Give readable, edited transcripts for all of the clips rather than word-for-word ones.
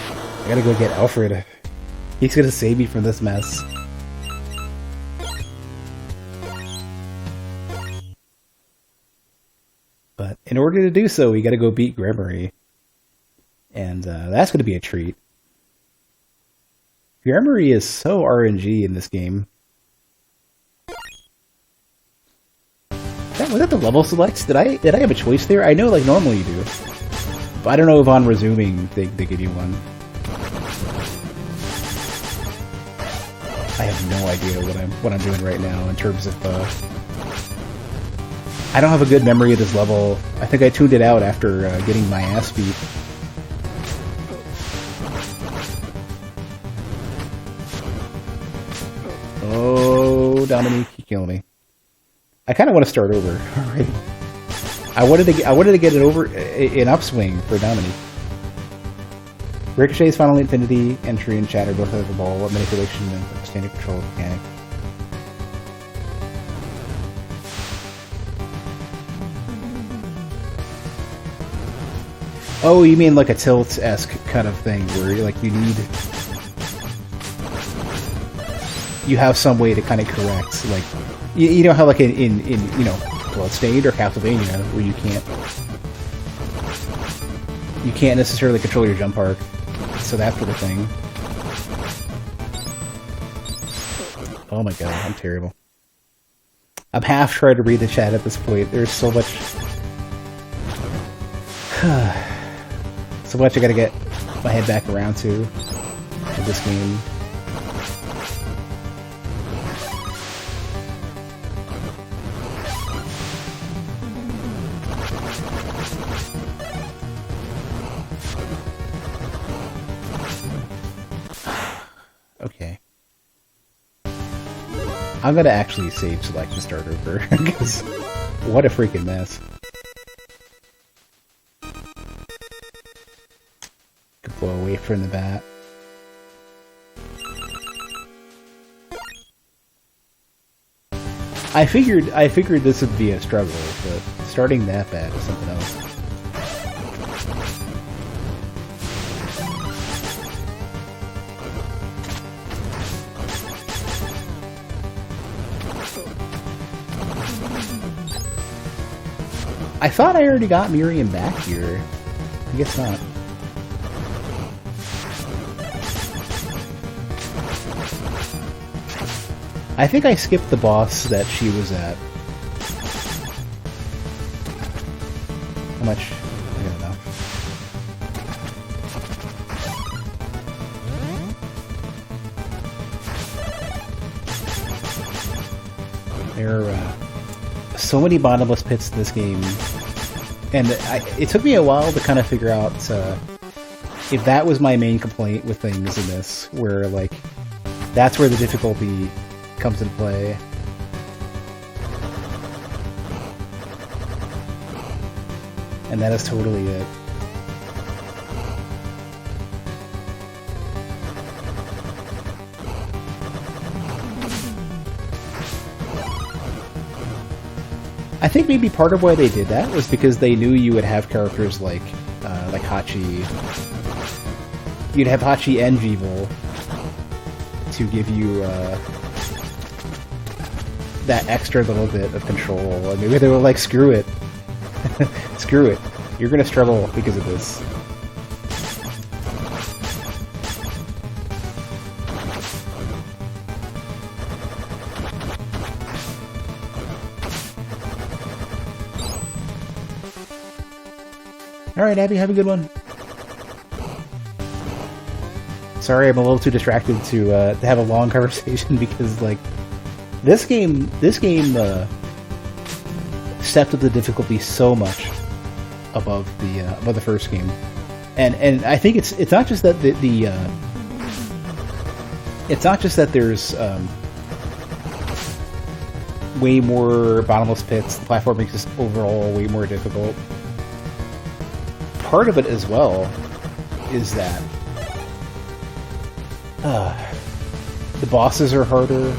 I gotta go get Alfred. He's gonna save me from this mess. But in order to do so, we gotta go beat Gremory. And that's gonna be a treat. Gremory is so RNG in this game. Was that the level selects? Did I have a choice there? I know like normally you do. But I don't know if on resuming they give you one. I have no idea what I'm doing right now in terms of I don't have a good memory of this level. I think I tuned it out after getting my ass beat. Oh, Dominique, you kill me. I kind of want to start over. Alright. I wanted to get it over an upswing for Dominique. Ricochet's Final Infinity, Entry, and Shatter both have the ball, manipulation, and standard control mechanic. Oh, you mean like a tilt-esque kind of thing, where like you have some way to kind of correct, like you know how like in you know Bloodstained or Castlevania, where you can't necessarily control your jump arc, so that sort of thing. Oh my god, I'm terrible. I'm half trying to read the chat at this point. There's so much. So much I gotta get my head back around to with this game. Okay. I'm gonna actually save select and start over, because what a freaking mess. Blow away from the bat. I figured this would be a struggle, but starting that bad is something else. I thought I already got Miriam back here. I guess not. I think I skipped the boss that she was at. How much? I don't know. There are so many bottomless pits in this game, and it took me a while to kind of figure out if that was my main complaint with things in this, where like that's where the difficulty comes into play. And that is totally it. I think maybe part of why they did that was because they knew you would have characters like Hachi. You'd have Hachi and Vival to give you that extra little bit of control, and maybe they were like, screw it. Screw it. You're gonna struggle because of this. Alright, Abby, have a good one. Sorry, I'm a little too distracted to have a long conversation because, like, This game stepped up the difficulty so much above the first game, and I think it's not just that it's not just that there's way more bottomless pits. The platforming is just overall way more difficult. Part of it as well is that the bosses are harder.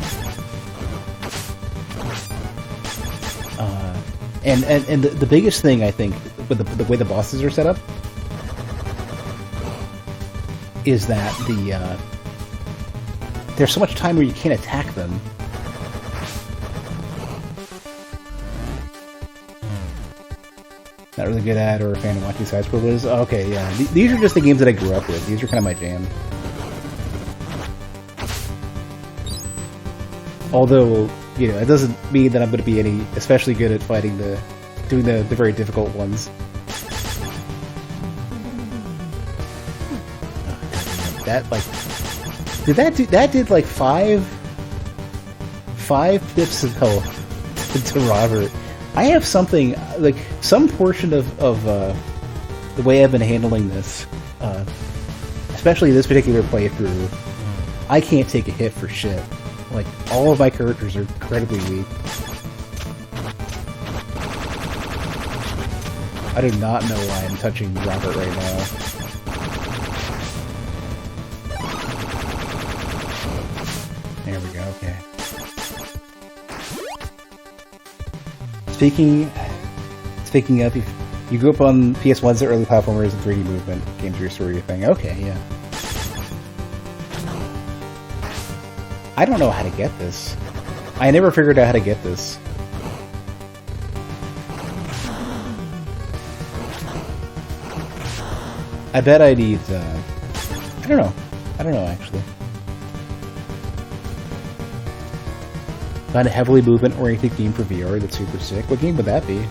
And the biggest thing, I think, with the way the bosses are set up, is that there's so much time where you can't attack them. Not really good at or a fan of watching side scrollers. Okay, yeah. These are just the games that I grew up with. These are kind of my jam. Although, you know, it doesn't mean that I'm going to be any especially good at fighting doing the very difficult ones. That like that did like five pips of health to Robert. I have something like some portion of the way I've been handling this, especially this particular playthrough. I can't take a hit for shit. Like all of my characters are incredibly weak. I do not know why I'm touching Robert right now. There we go, okay. Speaking of, you grew up on PS1's the early platformers and 3D movement games are your story your thing. Okay, yeah. I don't know how to get this. I never figured out how to get this. I bet I need, I don't know. I don't know, actually. Found a heavily movement-oriented game for VR that's super sick. What game would that be?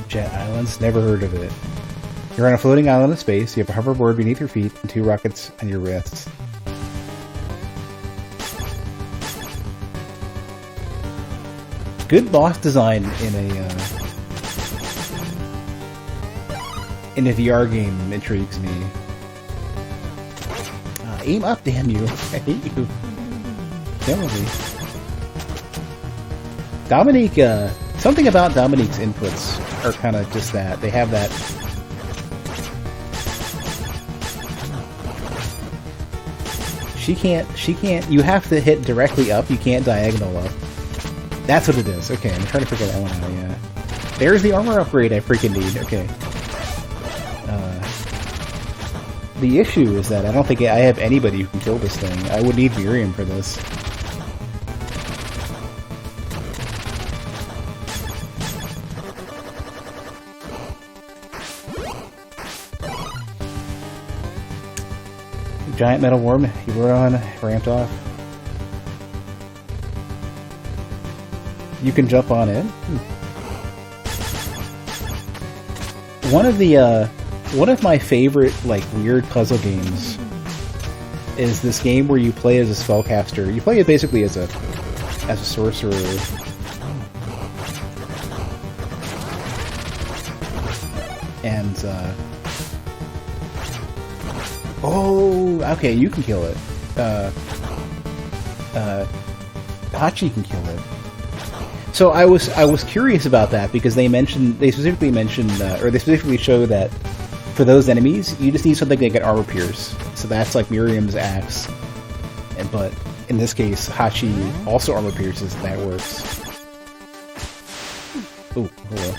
Jet Islands? Never heard of it. You're on a floating island of space, you have a hoverboard beneath your feet, and 2 rockets on your wrists. Good boss design in a VR game intrigues me. Aim up, damn you! I hate you. Kill me. Dominique, something about Dominique's inputs are kind of just that. They have that. She can't. You have to hit directly up. You can't diagonal up. That's what it is. Okay, I'm trying to figure that one out, yeah. There's the armor upgrade I freaking need. Okay. The issue is that I don't think I have anybody who can kill this thing. I would need Miriam for this. Giant metal worm, you were on, ramped off. You can jump on it. One of my favorite like weird puzzle games is this game where you play as a spellcaster. You play it basically as a sorcerer. And oh, okay, you can kill it. Hachi can kill it. So I was curious about that because they specifically show that for those enemies you just need something that can armor pierce. So that's like Miriam's axe, but in this case Hachi also armor pierces. And that works. Ooh, hello.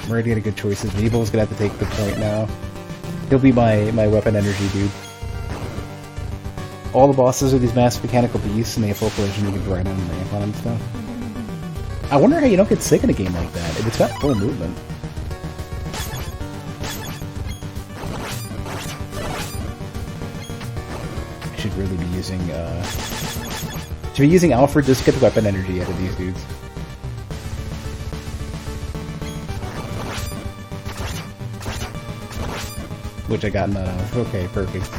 I'm ready to get good choices. Evil's gonna have to take the point now. He'll be my weapon energy dude. All the bosses are these massive mechanical beasts, and they have full collision. You can ride on and ramp on them and stuff. I wonder how you don't get sick in a game like that if it's got full movement. I should really be using Alfred just to get the weapon energy out of these dudes. Which I got none of. Okay, perfect.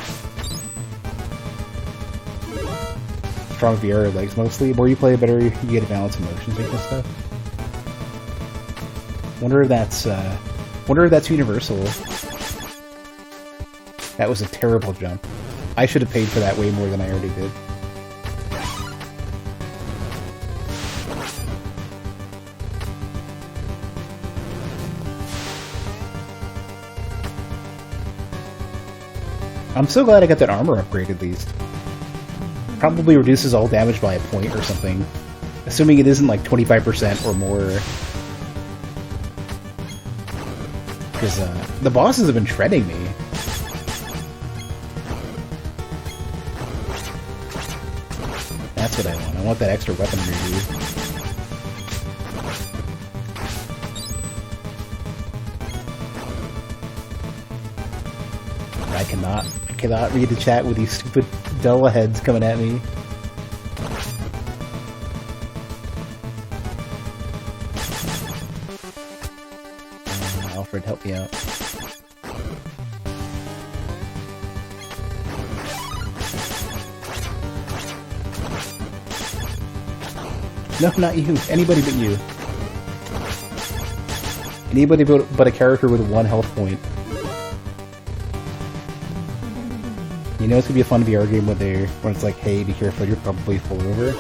Strong VR legs mostly. The more you play, the better you get a balance of motion and stuff. Wonder if that's universal. That was a terrible jump. I should have paid for that way more than I already did. I'm so glad I got that armor upgrade at least. Probably reduces all damage by a point or something. Assuming it isn't like 25% or more. Because the bosses have been shredding me. That's what I want. I want that extra weaponry, dude. I cannot read the chat with these stupid Della heads coming at me. Alfred, help me out. No, not you. Anybody but you. Anybody but a character with 1 health point. You know it's gonna be a fun VR game when it's like, hey, be careful, you're probably full over.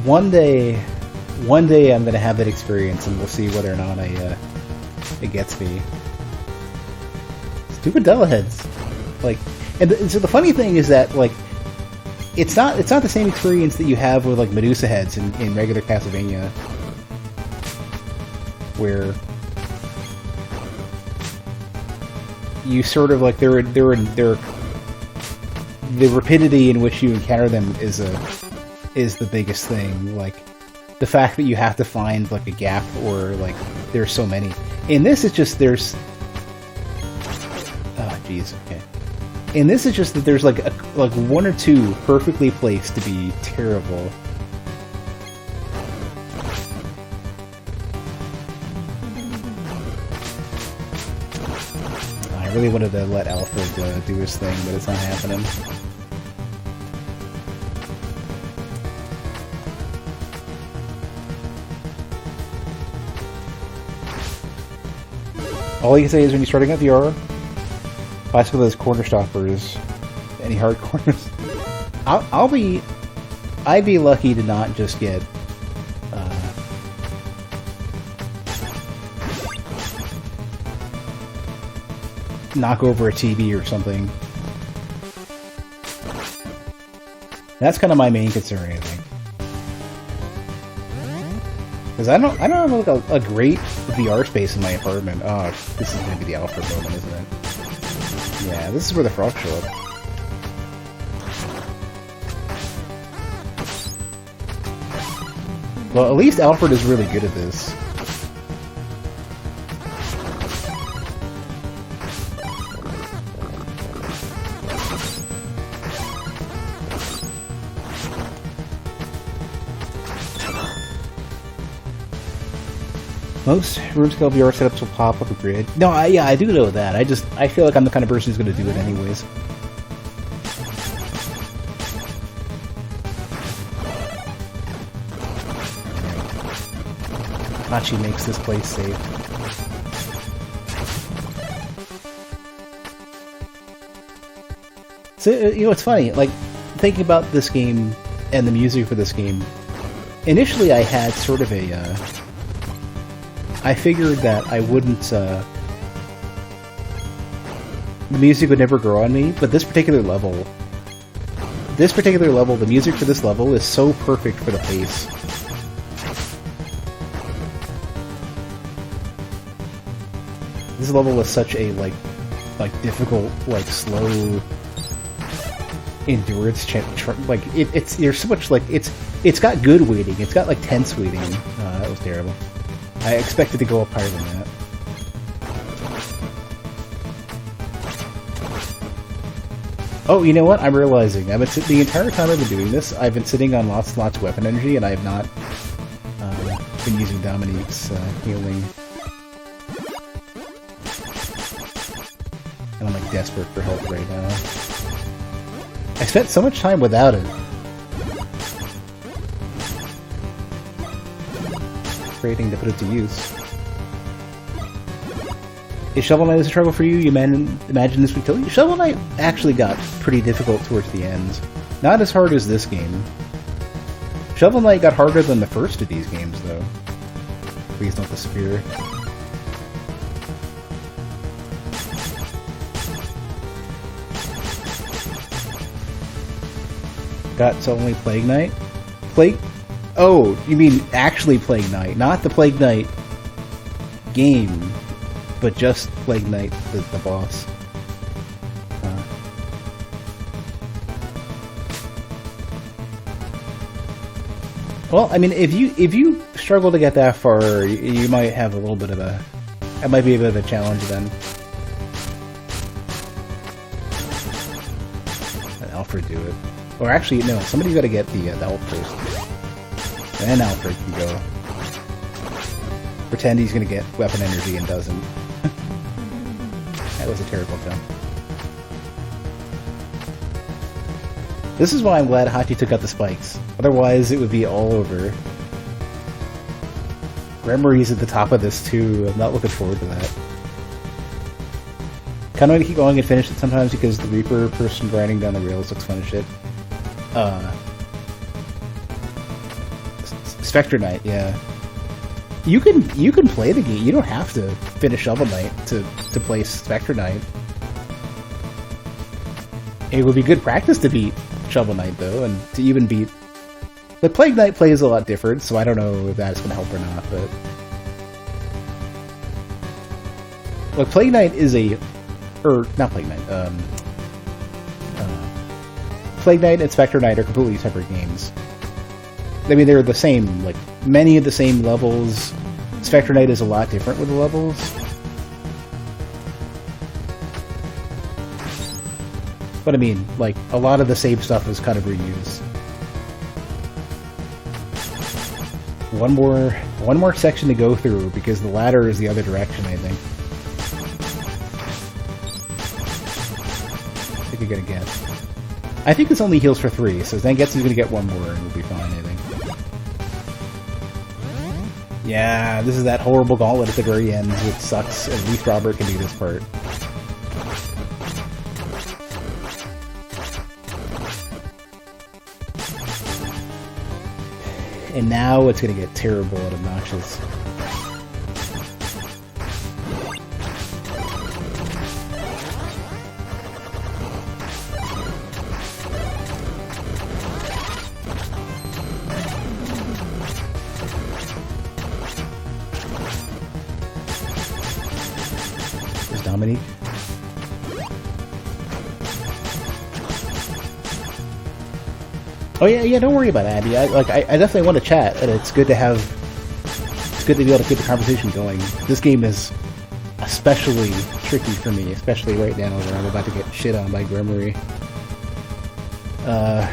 One day I'm gonna have that experience, and we'll see whether or not it gets me. Stupid Della heads. Like, so the funny thing is that like, it's not the same experience that you have with like Medusa heads in regular Castlevania, where you sort of like the rapidity in which you encounter them is the biggest thing. Like the fact that you have to find like a gap, or like there's so many. In this, it's just there's. Oh jeez. Okay. In this, it's just that there's like 1 or 2 perfectly placed to be terrible. I really wanted to let Alfred do his thing, but it's not happening. All you can say is when you're starting out VR, class with those corner stoppers, any hard corners. I'd be lucky to not just get knock over a TV or something. That's kind of my main concern, I think. Because I don't have like a great VR space in my apartment. Oh, this is gonna be the Alfred moment, isn't it? Yeah, this is where the frogs show up. Well, at least Alfred is really good at this. Most room-scale VR setups will pop up a grid. No, yeah, I do know that. I feel like I'm the kind of person who's going to do it anyways. Hachi makes this place safe. So, you know, it's funny, like, thinking about this game and the music for this game, initially I had sort of a, I figured that I wouldn't, the music would never grow on me, but this particular level, the music for this level is so perfect for the pace. This level is such a, like difficult, like, slow endurance like, there's so much, like, it's got good weighting, it's got, like, tense weighting. That was terrible. I expected to go up higher than that. Oh, you know what? I'm realizing. The entire time I've been doing this, I've been sitting on lots and lots of weapon energy, and I have not been using Dominique's healing. And I'm like desperate for help right now. I spent so much time without it. Creating to put it to use. If Shovel Knight is a struggle for you, you imagine this would kill you? Shovel Knight actually got pretty difficult towards the end. Not as hard as this game. Shovel Knight got harder than the first of these games, though. Please don't disappear. Got so only Plague Knight? Plague... Oh, you mean actually Plague Knight, not the Plague Knight game, but just Plague Knight, the boss. Well, I mean, if you struggle to get that far, you might have a little bit of a... That might be a bit of a challenge then. Let Alfred do it. Or actually, no, somebody's got to get the elf first. Then Alfred can go. Pretend he's going to get weapon energy and doesn't. That was a terrible jump. This is why I'm glad Hachi took out the spikes. Otherwise, it would be all over. Gremory's at the top of this too. I'm not looking forward to that. Kind of want to keep going and finish it sometimes because the Reaper person grinding down the rails looks fun as shit. Spectre Knight, yeah. You can play the game. You don't have to finish Shovel Knight to play Spectre Knight. It would be good practice to beat Shovel Knight though, and to even beat... The Plague Knight plays a lot different, so I don't know if that's going to help or not, but... Look, Plague Knight is a... Or, not Plague Knight, Plague Knight and Spectre Knight are completely separate games. I mean, they're the same, like, many of the same levels. Spectre Knight is a lot different with the levels. But I mean, like, a lot of the same stuff is kind of reused. One more section to go through, because the ladder is the other direction, I think. I think you're gonna get. I think this only heals for 3, so Zangetsu's gonna get one more and we'll be fine, I think. Yeah, this is that horrible gauntlet at the very end, which sucks. At least Robert can do this part. And now it's gonna get terrible and obnoxious. There's Dominique. Oh yeah, don't worry about Abby. I definitely want to chat, and it's good to be able to keep the conversation going. This game is especially tricky for me, especially right now where I'm about to get shit on by Gremory. I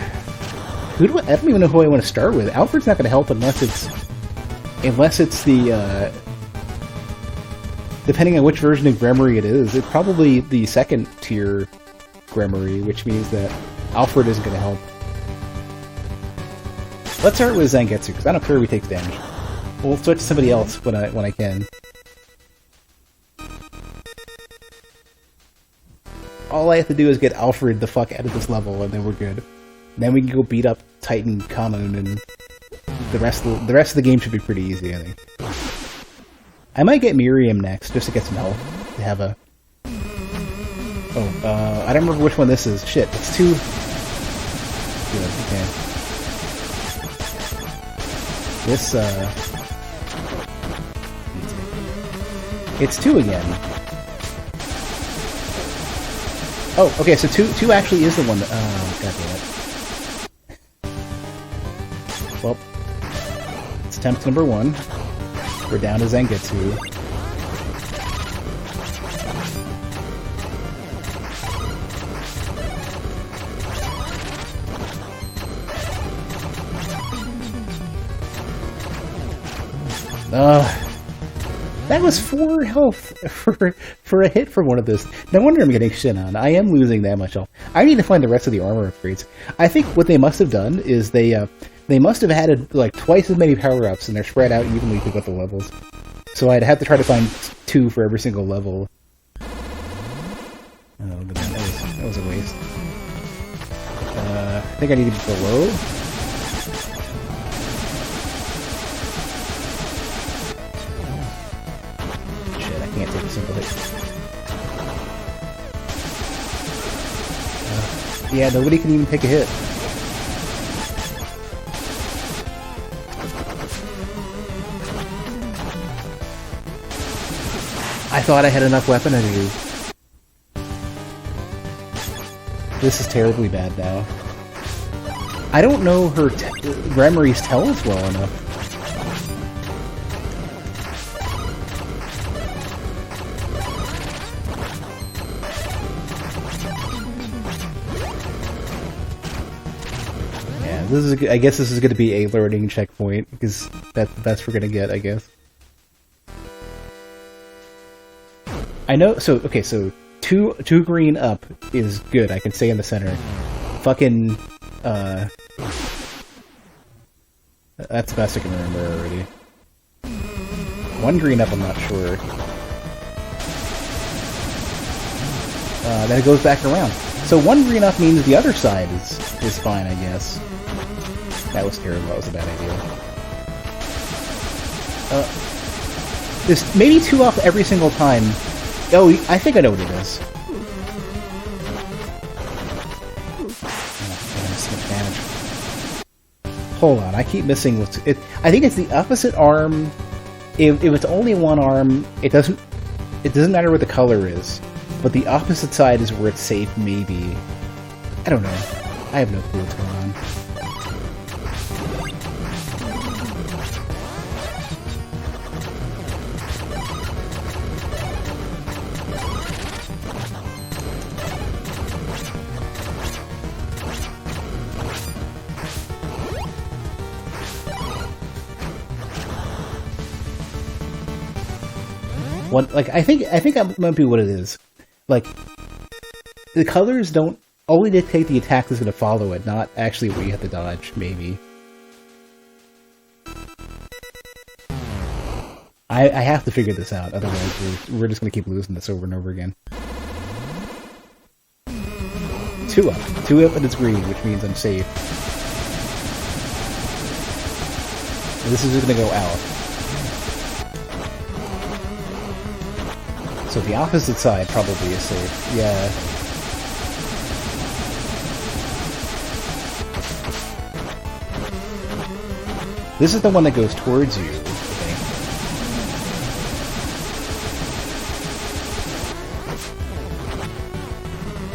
don't even know who I want to start with. Alfred's not going to help unless it's the depending on which version of Gremory it is. It's probably the second tier Gremory, which means that Alfred isn't going to help. Let's start with Zangetsu, because I don't care if he takes damage. We'll switch to somebody else when I can. All I have to do is get Alfred the fuck out of this level, and then we're good. Then we can go beat up Titan Common, and the rest of the game should be pretty easy, I think. I might get Miriam next, just to get some health. To have a... Oh, I don't remember which one this is. Shit, it's 2... Good, okay. This, it's 2 again. Oh, okay, so 2 actually is the one that... Oh, god damn it. Well, it's attempt number 1. We're down to Zangetsu. That was 4 health for a hit from one of those. No wonder I'm getting shit on. I am losing that much health. I need to find the rest of the armor upgrades. I think what they must have done is they must have added like twice as many power-ups, and they're spread out evenly throughout the levels. So I'd have to try to find 2 for every single level. Oh, look at that. That was a waste. I think I need to be below. Can't take a single hit. Yeah, nobody can even take a hit. I thought I had enough weaponry. This is terribly bad now. I don't know her Gremory's tells well enough. Yeah, this is. I guess this is going to be a learning checkpoint because that's the best we're going to get, I guess. I know. So okay. So two green up is good. I can stay in the center. Fucking. That's the best I can remember already. One green up, I'm not sure. Then it goes back around. So one green up means the other side is fine, I guess. That was terrible. That was a bad idea. There's maybe two up every single time. Oh, I think I know what it is. Hold on, I keep missing what's it. I think it's the opposite arm. If it's only one arm, it doesn't matter what the color is. But the opposite side is where it's safe, maybe. I don't know. I have no clue what's going on. I think that might be what it is. Like, the colors don't only dictate the attack that's going to follow it, not actually where you have to dodge, maybe. I have to figure this out, otherwise we're just going to keep losing this over and over again. 2 up. 2 up and it's green, which means I'm safe. This is just going to go out. So the opposite side probably is safe. Yeah. This is the one that goes towards you, I think.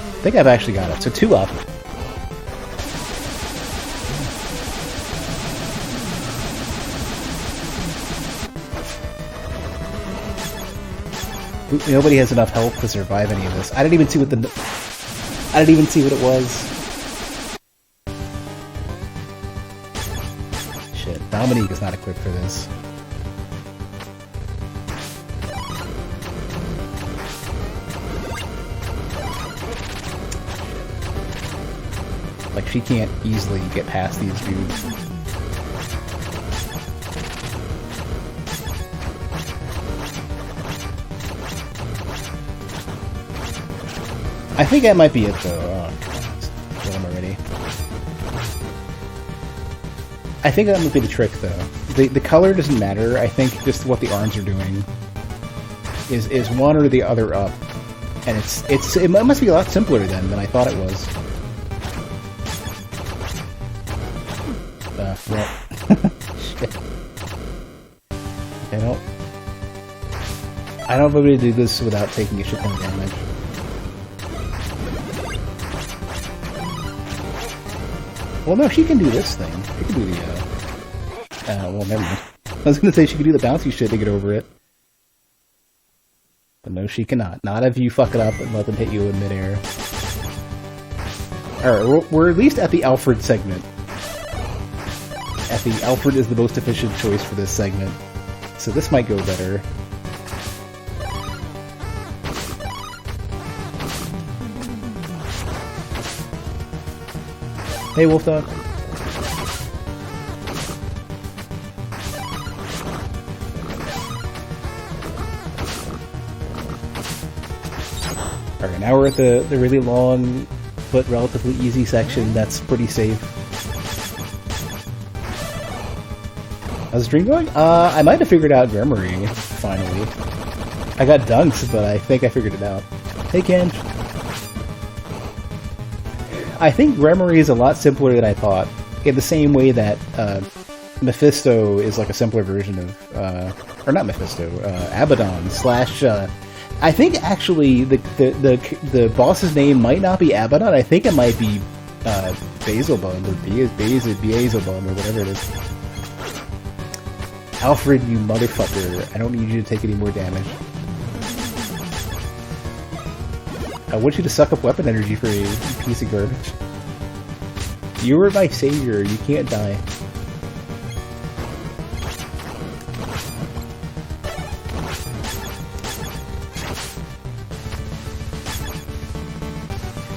I think I've actually got it. So 2 up. Nobody has enough health to survive any of this. I didn't even see what it was. Shit, Dominique is not equipped for this. Like, she can't easily get past these dudes. I think that might be it, though. Oh, kill him already. I think that might be the trick, though. The color doesn't matter. I think just what the arms are doing is one or the other up, and it must be a lot simpler then than I thought it was. Well, shit. I don't know if I'm able to do this without taking a shit ton of damage. Well, no, she can do this thing. She can do the, well, never mind. I was gonna say she could do the bouncy shit to get over it. But no, she cannot. Not if you fuck it up and let them hit you in midair. Alright, we're at least at the Alfred segment. Alfred is the most efficient choice for this segment. So this might go better. Hey, Wolf Dog. Alright, now we're at the really long but relatively easy section that's pretty safe. How's the stream going? I might have figured out Gremory, finally. I got dunks, but I think I figured it out. Hey, Ken. I think Gremory is a lot simpler than I thought, in the same way that Mephisto is like a simpler version of, or not Mephisto, Abaddon / I think actually the boss's name might not be Abaddon. I think it might be Basilbone or Beelzebub or whatever it is. Alfred, you motherfucker! I don't need you to take any more damage. I want you to suck up weapon energy for you, you piece of garbage. You are my savior. You can't die.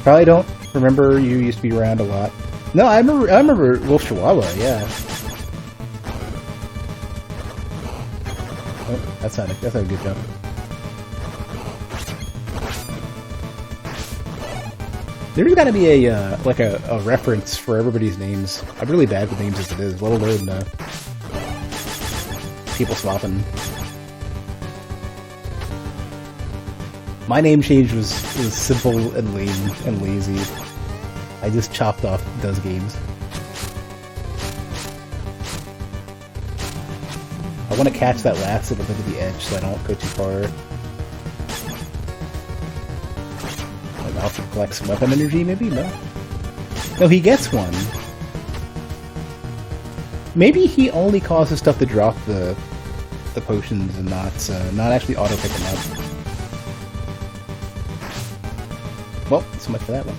Probably don't remember you used to be around a lot. No, I remember Wolf Chihuahua, yeah. Oh, that's not a good jump. There's gotta be a like a reference for everybody's names. I'm really bad with names as it is, let alone people swapping. My name change was simple and lame and lazy. I just chopped off those games. I want to catch that last little bit of the edge so I don't go too far. And also collect some weapon energy, maybe? No? No, he gets one. Maybe he only causes stuff to drop the potions and not actually auto pick them up. Well, so much for that one.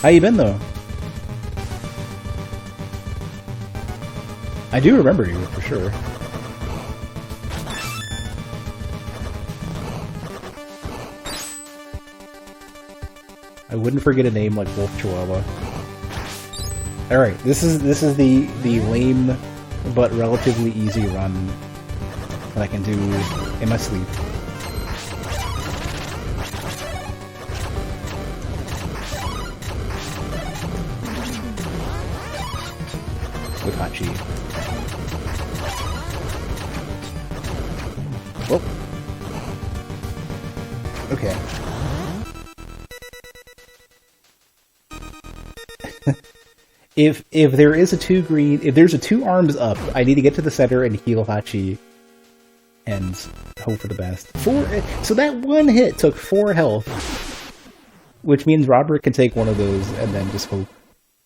How you been, though? I do remember you, for sure. I wouldn't forget a name like Wolf Chihuahua. Alright, this is the lame but relatively easy run that I can do in my sleep. With Hachi. Whoop. Okay. if there is a if there's a 2 arms up, I need to get to the center and heal Hachi and hope for the best. So that one hit took 4 health, which means Robert can take one of those and then just hope.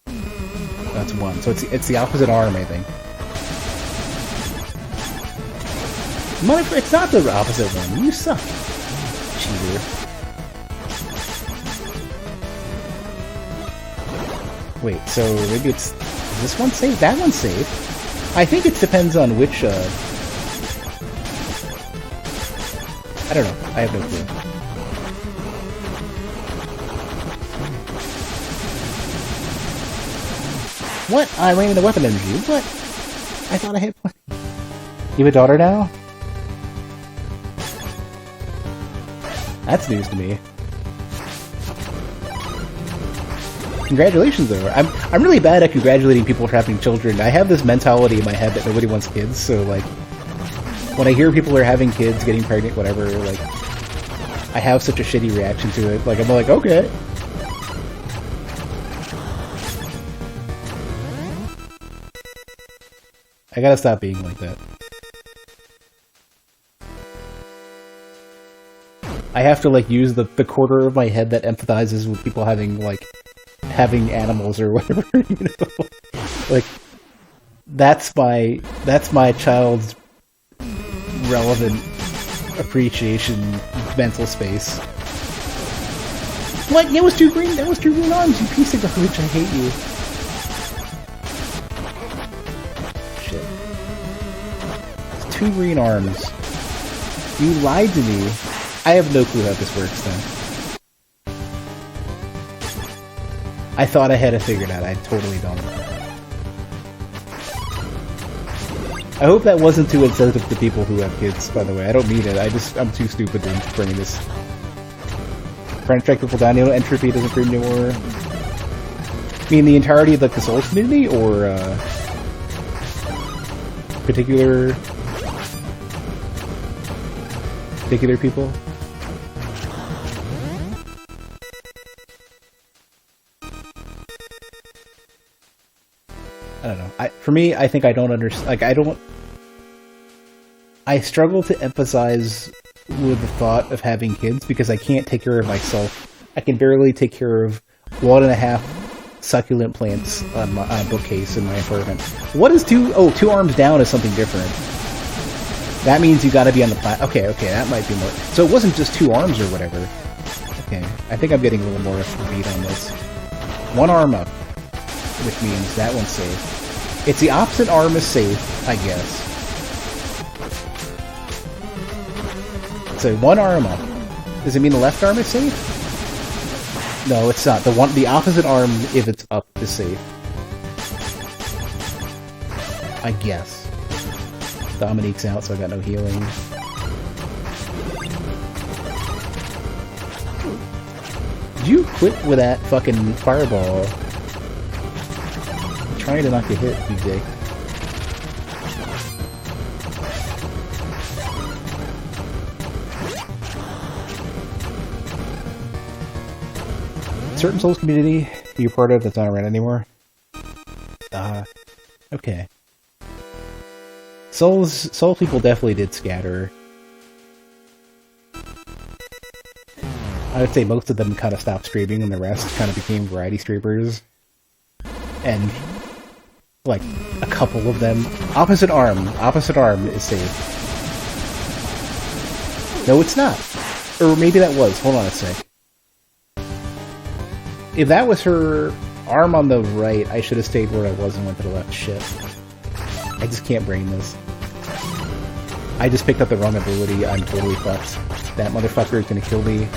That's 1. So it's the opposite arm, I think. It's not the opposite one. You suck. Cheater. Wait, so maybe is this one safe? That one's safe. I think it depends on which, I don't know. I have no clue. What? I ran into weapon energy. What? I thought I had plenty. You have a daughter now? That's news to me. Congratulations, though. I'm really bad at congratulating people for having children. I have this mentality in my head that nobody wants kids, so like when I hear people are having kids, getting pregnant, whatever, like I have such a shitty reaction to it. Like I'm like, okay. I gotta stop being like that. I have to like use the quarter of my head that empathizes with people having animals or whatever, you know? Like that's my child's relevant appreciation mental space. What? That was 2 green arms, you piece of garbage, I hate you. Shit. It's 2 green arms. You lied to me. I have no clue how this works then. I thought I had it figured out. I totally don't. I hope that wasn't too insensitive to people who have kids, by the way. I don't mean it. I'm too stupid to bring this. Trying to track people down, you know, entropy doesn't bring anymore. I mean the entirety of like the Soul community, or particular people? I don't know. For me, I think I don't understand. Like, I don't. I struggle to emphasize with the thought of having kids because I can't take care of myself. I can barely take care of 1.5 succulent plants on a bookcase in my apartment. What is two? Oh, 2 arms down is something different. That means you got to be on the plat. Okay, that might be more. So it wasn't just 2 arms or whatever. Okay, I think I'm getting a little more beat on this. 1 arm up, which means that one's safe. It's the opposite arm is safe, I guess. So 1 arm up. Does it mean the left arm is safe? No, it's not. The opposite arm, if it's up, is safe. I guess. Dominique's out, so I got no healing. Did you quit with that fucking fireball? I'm trying to not get hit, you dick. Certain Souls community you're part of that's not around anymore? Okay. Soul people definitely did scatter. I would say most of them kind of stopped streaming and the rest kind of became variety streamers. And, like, a couple of them... Opposite arm is safe. No, it's not. Or maybe that was. Hold on a sec. If that was her arm on the right, I should have stayed where I was and went to the left. Shit. I just can't brain this. I just picked up the wrong ability. I'm totally fucked. That motherfucker is gonna kill me.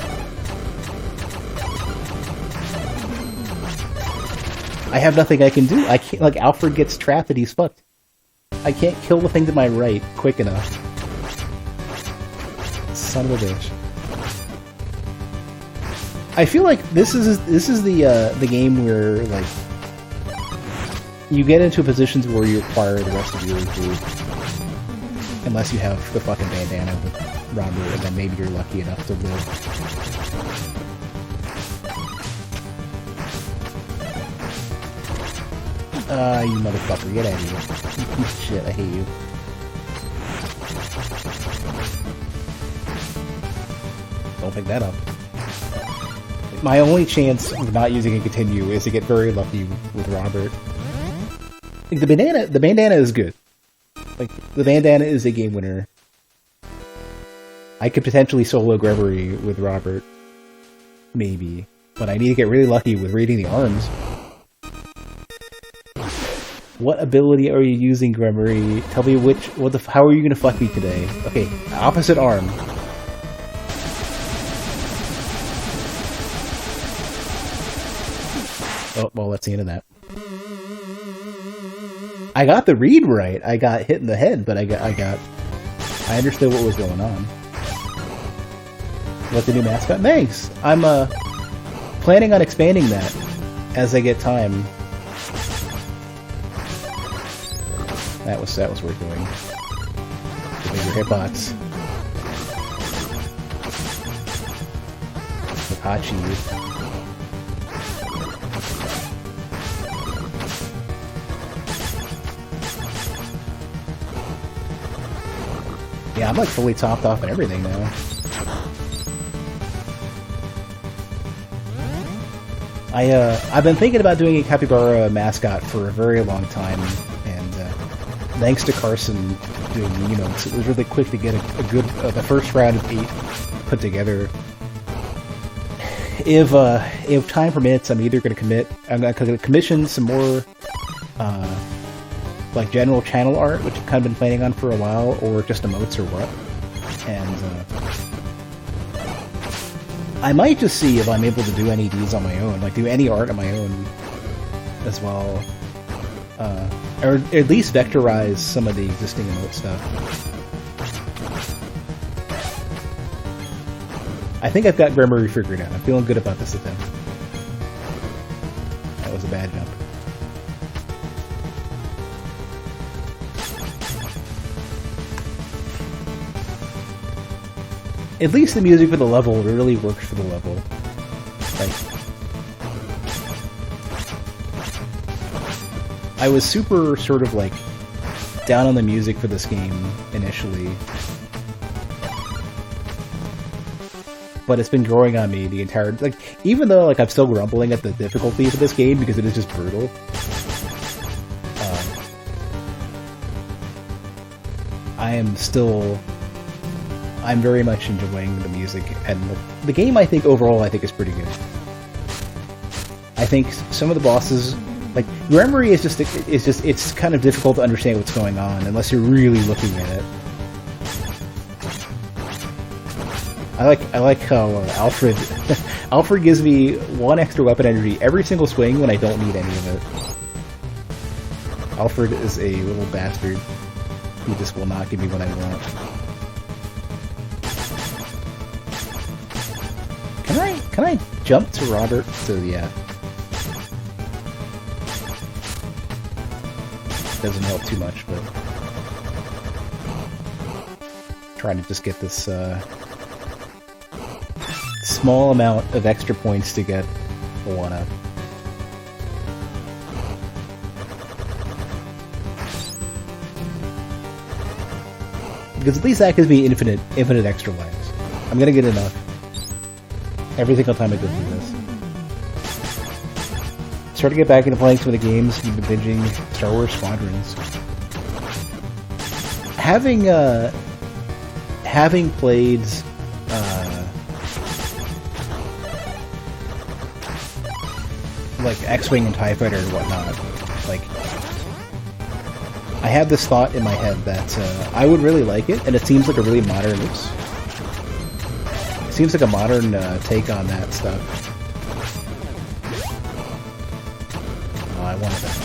I have nothing I can do. I can't, like, Alfred gets trapped and he's fucked. I can't kill the thing to my right quick enough. Son of a bitch. I feel like this is the game where, like, you get into positions where you acquire the rest of your group. Unless you have the fucking bandana with Robert, and then maybe you're lucky enough to live. You motherfucker, get out of here. You piece of shit, I hate you. Don't pick that up. My only chance of not using a continue is to get very lucky with Robert. Like, the bandana is good. Like, the bandana is a game winner. I could potentially solo Gregory with Robert. Maybe. But I need to get really lucky with reading the arms. What ability are you using, Gregory? Tell me how are you gonna fuck me today? Okay, opposite arm. Oh, well, that's the end of that. I got the read right. I got hit in the head, but I understood what was going on. What the new mascot? Thanks! I'm, planning on expanding that as I get time. That was worth doing. The bigger hitbox. Apache. Yeah, I'm like fully topped off and everything now. I've been thinking about doing a capybara mascot for a very long time, and thanks to Carson doing emotes, it was really quick to get a good the first round of 8 put together. If time permits, I'm either going to commission some more like general channel art, which I've kind of been planning on for a while, or just emotes or what. And I might just see if I'm able to do any of these on my own, like do any art on my own as well. Or at least vectorize some of the existing emote stuff. I think I've got Gremory figured out. I'm feeling good about this attempt. That was a bad jump. At least the music for the level really works for the level. Like, I was super sort of like down on the music for this game initially. But it's been growing on me the entire... Like, even though, like, I'm still grumbling at the difficulty for this game because it is just brutal. I'm very much enjoying the music, and the game, I think, overall, I think is pretty good. I think some of the bosses... Like, Memory is just... It's kind of difficult to understand what's going on unless you're really looking at it. I like how Alfred Alfred gives me 1 extra weapon energy every single swing when I don't need any of it. Alfred is a little bastard. He just will not give me what I want. Can I jump to Robert? So yeah. Doesn't help too much, but trying to just get this small amount of extra points to get the 1-up. Because at least that gives me infinite extra lives. I'm gonna get enough every single time I go through this. Start to get back into playing some of the games. You've been binging Star Wars Squadrons. Having played like X-Wing and TIE Fighter and whatnot, like, I had this thought in my head that I would really like it, and it seems like a really modern... Oops. It seems like a modern take on that stuff. Oh, I wanted that.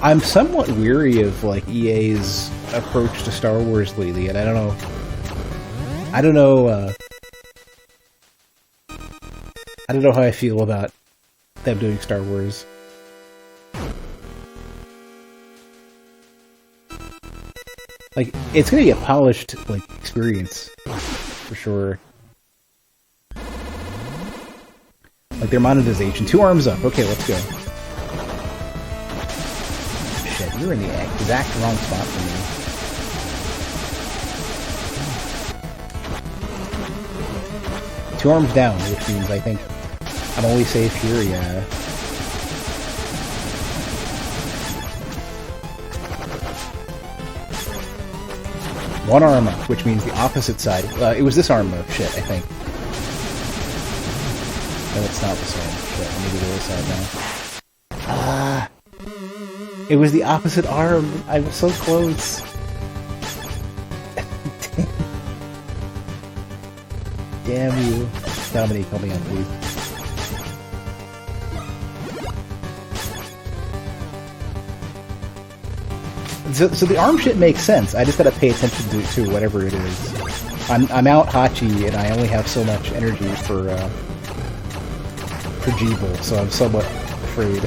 I'm somewhat weary of, like, EA's approach to Star Wars lately, and I don't know how I feel about them doing Star Wars. Like, it's gonna be a polished, like, experience, for sure. Like, their monetization. 2 arms up. Okay, let's go. Shit, you're in the exact wrong spot for me. 2 arms down, which means I think I'm only safe here, yeah. One arm up, which means the opposite side. It was this arm up, shit, I think. No, it's not the same. Shit, let me do the other side now. It was the opposite arm. I was so close. Damn you. Dominique, help me out, please. So the arm shit makes sense. I just gotta pay attention to whatever it is. I'm out Hachi, and I only have so much energy for Jeeble, so I'm somewhat afraid.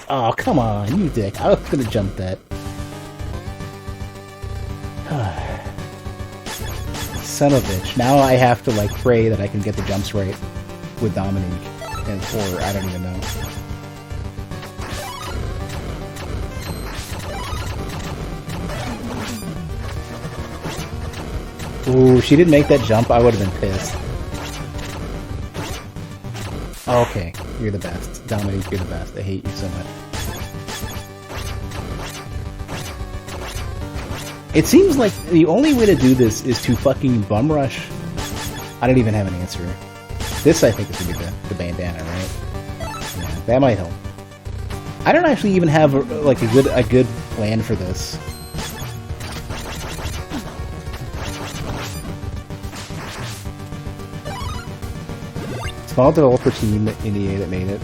Oh, come on, you dick. I was gonna jump that. Son of a bitch. Now I have to, like, pray that I can get the jumps right with Dominique. Or I don't even know. Ooh, she didn't make that jump, I would have been pissed. Okay, you're the best. Dominique, you're the best. I hate you so much. It seems like the only way to do this is to fucking bum rush. I don't even have an answer. This, I think, is gonna be the bandana, right? Yeah, that might help. I don't actually even have like a good plan for this. Small developer team in EA that made it.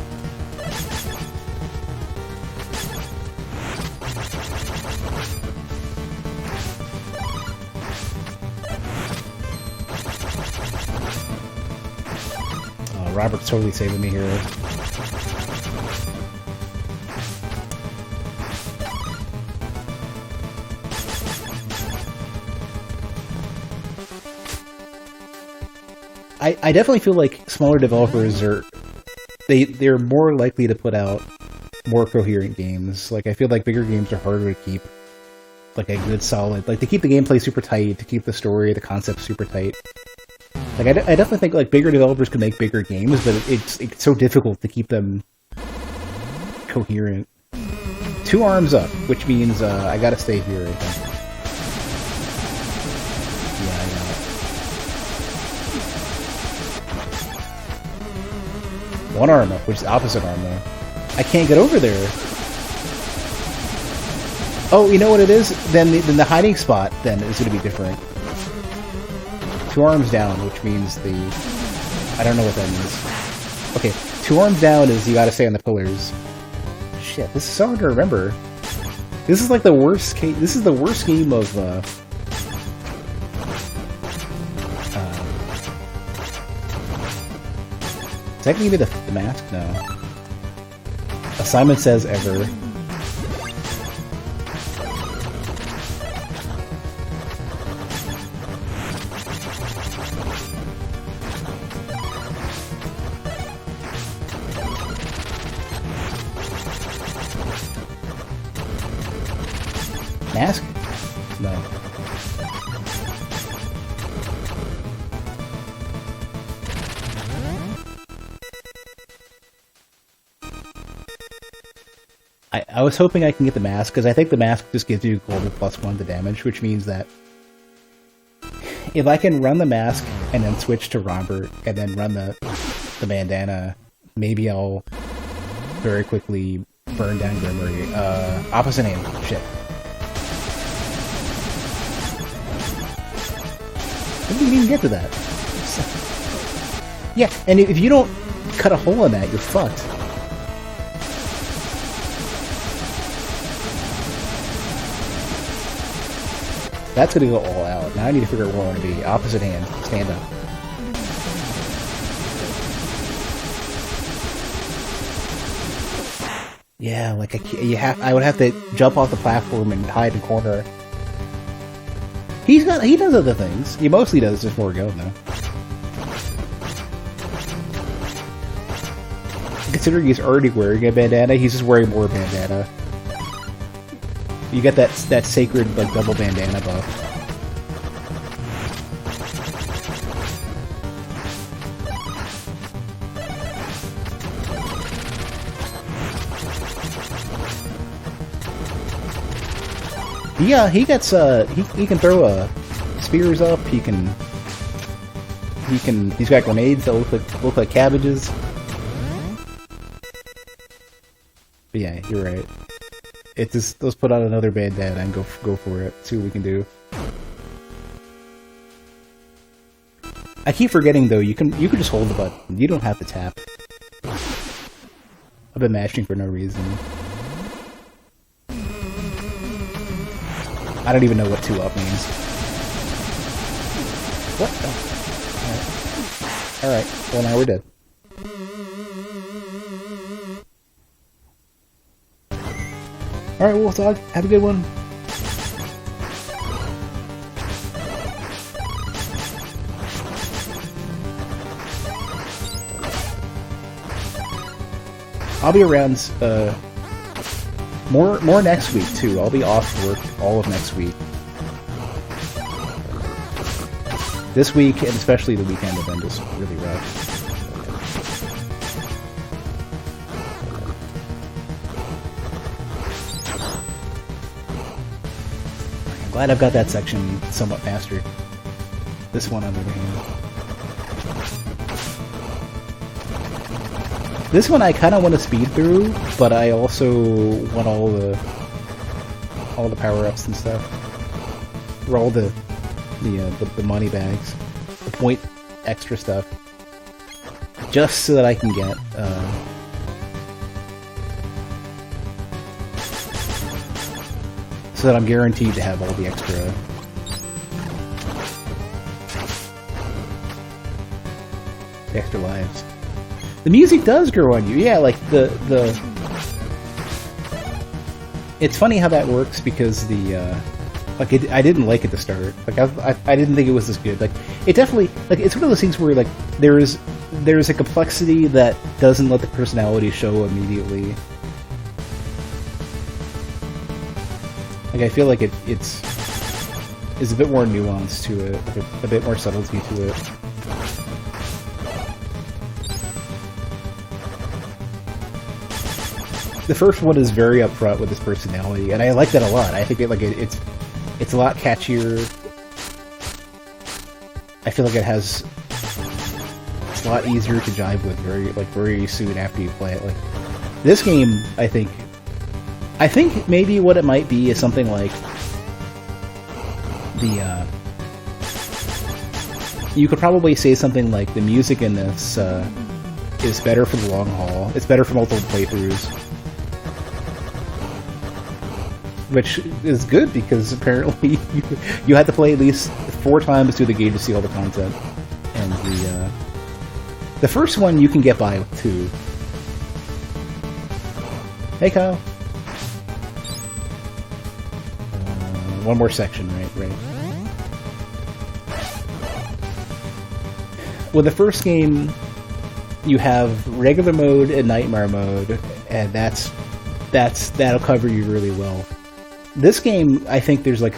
Robert's totally saving me here. I definitely feel like smaller developers they're more likely to put out more coherent games. Like, I feel like bigger games are harder to keep like a good solid, like, to keep the gameplay super tight, to keep the story, the concept super tight. Like, I definitely think like bigger developers can make bigger games, but it's so difficult to keep them coherent. 2 arms up, which means I gotta stay here, I think. Yeah, I know. 1 arm up, which is opposite arm though. I can't get over there. Oh, you know what it is? Then the hiding spot then is going to be different. 2 arms down, which means the... I don't know what that means. Okay, 2 arms down is you gotta stay on the pillars. Shit, this is so hard to remember. This is like the worst case. This is the worst game of, is that gonna be the mask? No. Assignment says ever. Mask? No. I was hoping I can get the mask, because I think the mask just gives you golden +1 to damage, which means that if I can run the mask and then switch to Robert and then run the bandana, maybe I'll very quickly burn down Grimmery. Opposite aim. Shit. I didn't even get to that. Yeah, and if you don't cut a hole in that, you're fucked. That's gonna go all out. Now I need to figure out where I want to be. Opposite hand. Stand up. Yeah, like I would have to jump off the platform and hide in a corner. He does other things. He mostly does just more go now. Considering he's already wearing a bandana, he's just wearing more bandana. You get that sacred like double bandana buff. Yeah, he gets he can throw spears up. He's got grenades that look like cabbages. But yeah, you're right. It's just, let's put on another bandana and go for it. See what we can do. I keep forgetting though. You can just hold the button. You don't have to tap. I've been mashing for no reason. I don't even know what 2 up means. What the? Alright. Well, now we're dead. Alright, Wolf Dog. Have a good one. I'll be around, more next week, too. I'll be off work all of next week. This week, and especially the weekend, have been just really rough. I'm glad I've got that section somewhat mastered. This one, on the other hand. This one I kind of want to speed through, but I also want all the power-ups and stuff. Or all the money bags. The point extra stuff. Just so that I can get, so that I'm guaranteed to have all the extra lives. The music does grow on you, yeah, like the it's funny how that works, because the Like, I didn't like it to start. Like, I didn't think it was this good. Like, it definitely... Like, it's one of those things where, like, there's a complexity that doesn't let the personality show immediately. Like, I feel like it's a bit more nuance to it, like a bit more subtlety to it. The first one is very upfront with his personality, and I like that a lot. I think it's a lot catchier. I feel like it's a lot easier to jive with very soon after you play it. Like this game, I think maybe what it might be is something like you could probably say something like the music in this is better for the long haul. It's better for multiple playthroughs, which is good because apparently you had to play at least 4 times through the game to see all the content. And the first one you can get by with 2. Hey, Kyle. One more section, right. With the first game, you have regular mode and nightmare mode, and that'll cover you really well. This game, I think there's like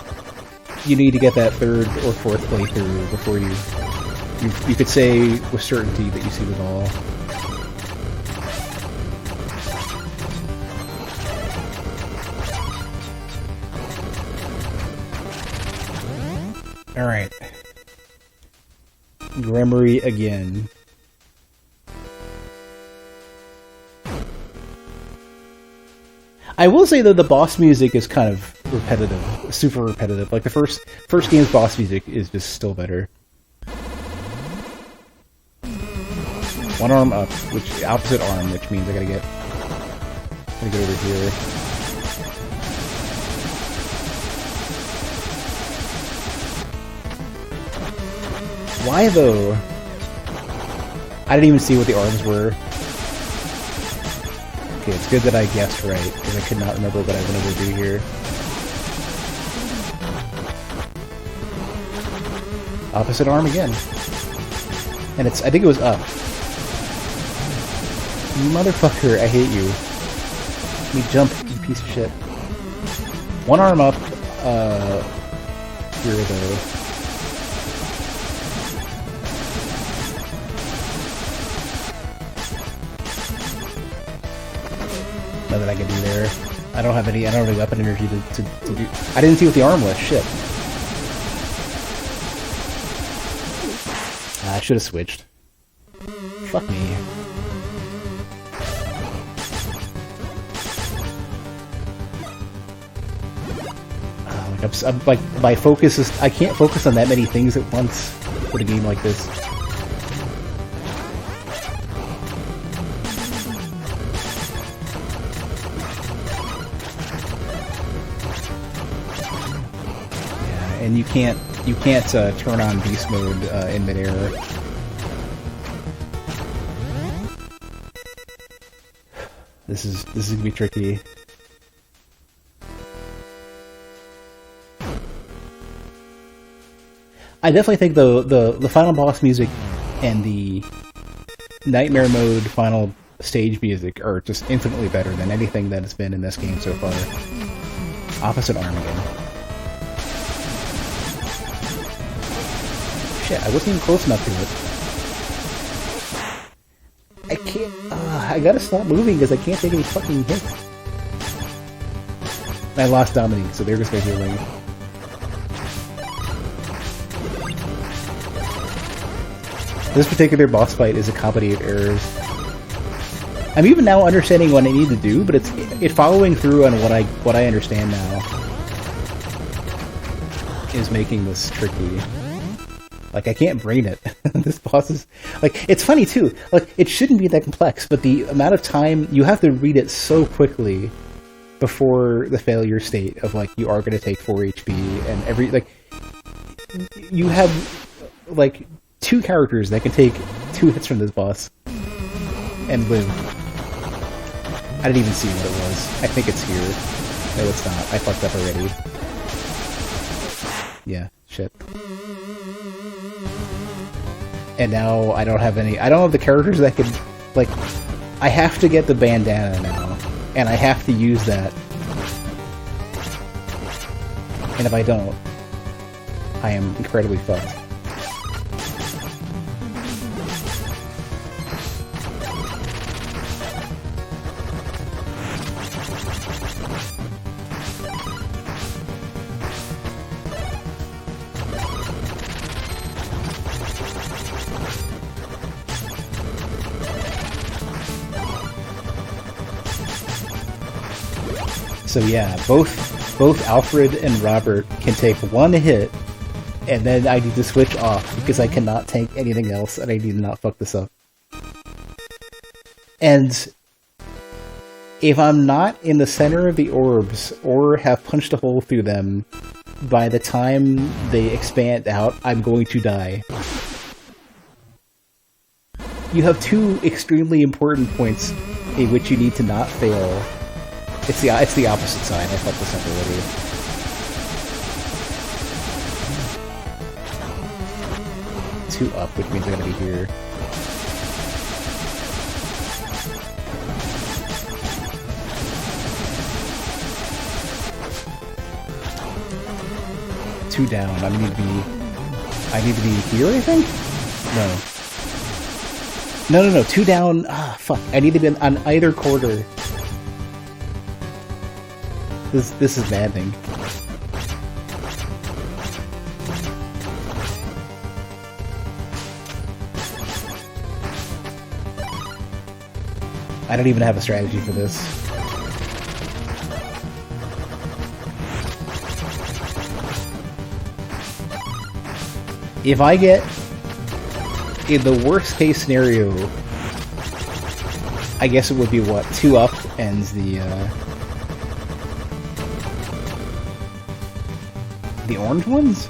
you need to get that 3rd or 4th playthrough before you could say with certainty that you see it all. Alright. Gremory again. I will say though the boss music is kind of repetitive, super repetitive. Like the first game's boss music is just still better. One arm up, which opposite arm, which means I gotta get over here. Why though? I didn't even see what the arms were. Okay, it's good that I guessed right, because I could not remember what I wanted to do here. Opposite arm again. And I think it was up. Motherfucker, I hate you. Let me jump, you piece of shit. One arm up, here though. Nothing I can do there. I don't have any weapon energy to do. I didn't see what the arm was. Shit. I should have switched. Fuck me. My focus is. I can't focus on that many things at once with a game like this. And you can't turn on beast mode in midair. This is gonna be tricky. I definitely think the final boss music and the nightmare mode final stage music are just infinitely better than anything that has been in this game so far. Opposite arm again. Shit, I wasn't even close enough to it. I can't... I gotta stop moving because I can't take any fucking hits. I lost Dominique, so there goes my healing. This particular boss fight is a comedy of errors. I'm even now understanding what I need to do, but it's following through on what I understand now is making this tricky. Like, I can't brain it. This boss is... Like, it's funny, too. Like, it shouldn't be that complex, but the amount of time... You have to read it so quickly before the failure state of, like, you are going to take 4 HP, and every... Like, you have, like, 2 characters that can take 2 hits from this boss and live. I didn't even see what it was. I think it's here. No, it's not. I fucked up already. Yeah, shit. And now I don't have any... I don't have the characters that can... Like, I have to get the bandana now. And I have to use that. And if I don't, I am incredibly fucked. So yeah, both Alfred and Robert can take one hit, and then I need to switch off because I cannot tank anything else, and I need to not fuck this up. And if I'm not in the center of the orbs, or have punched a hole through them, by the time they expand out, I'm going to die. You have two extremely important points in which you need to not fail. It's the opposite side. I fucked this up already. 2 up, which means I gotta be here. Two down. I need to be here, I think? No, 2 down. Ah, fuck. I need to be on either quarter. This is maddening. I don't even have a strategy for this. If I get in the worst case scenario, I guess it would be what? 2 up ends the orange ones?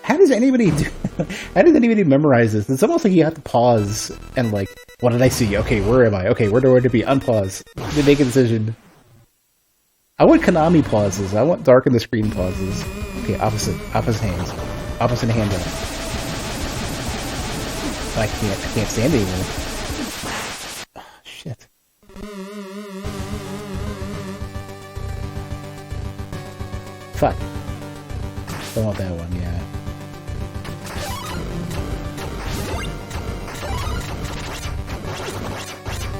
How does anybody memorize this? It's almost like you have to pause and like, what did I see? Okay, where am I? Okay, where do I be? Unpause. To make a decision. I want Konami pauses. I want darken the screen pauses. Okay, opposite hands. Opposite hand up. I can't stand anymore. Shit. Fuck. Don't want that one, yeah.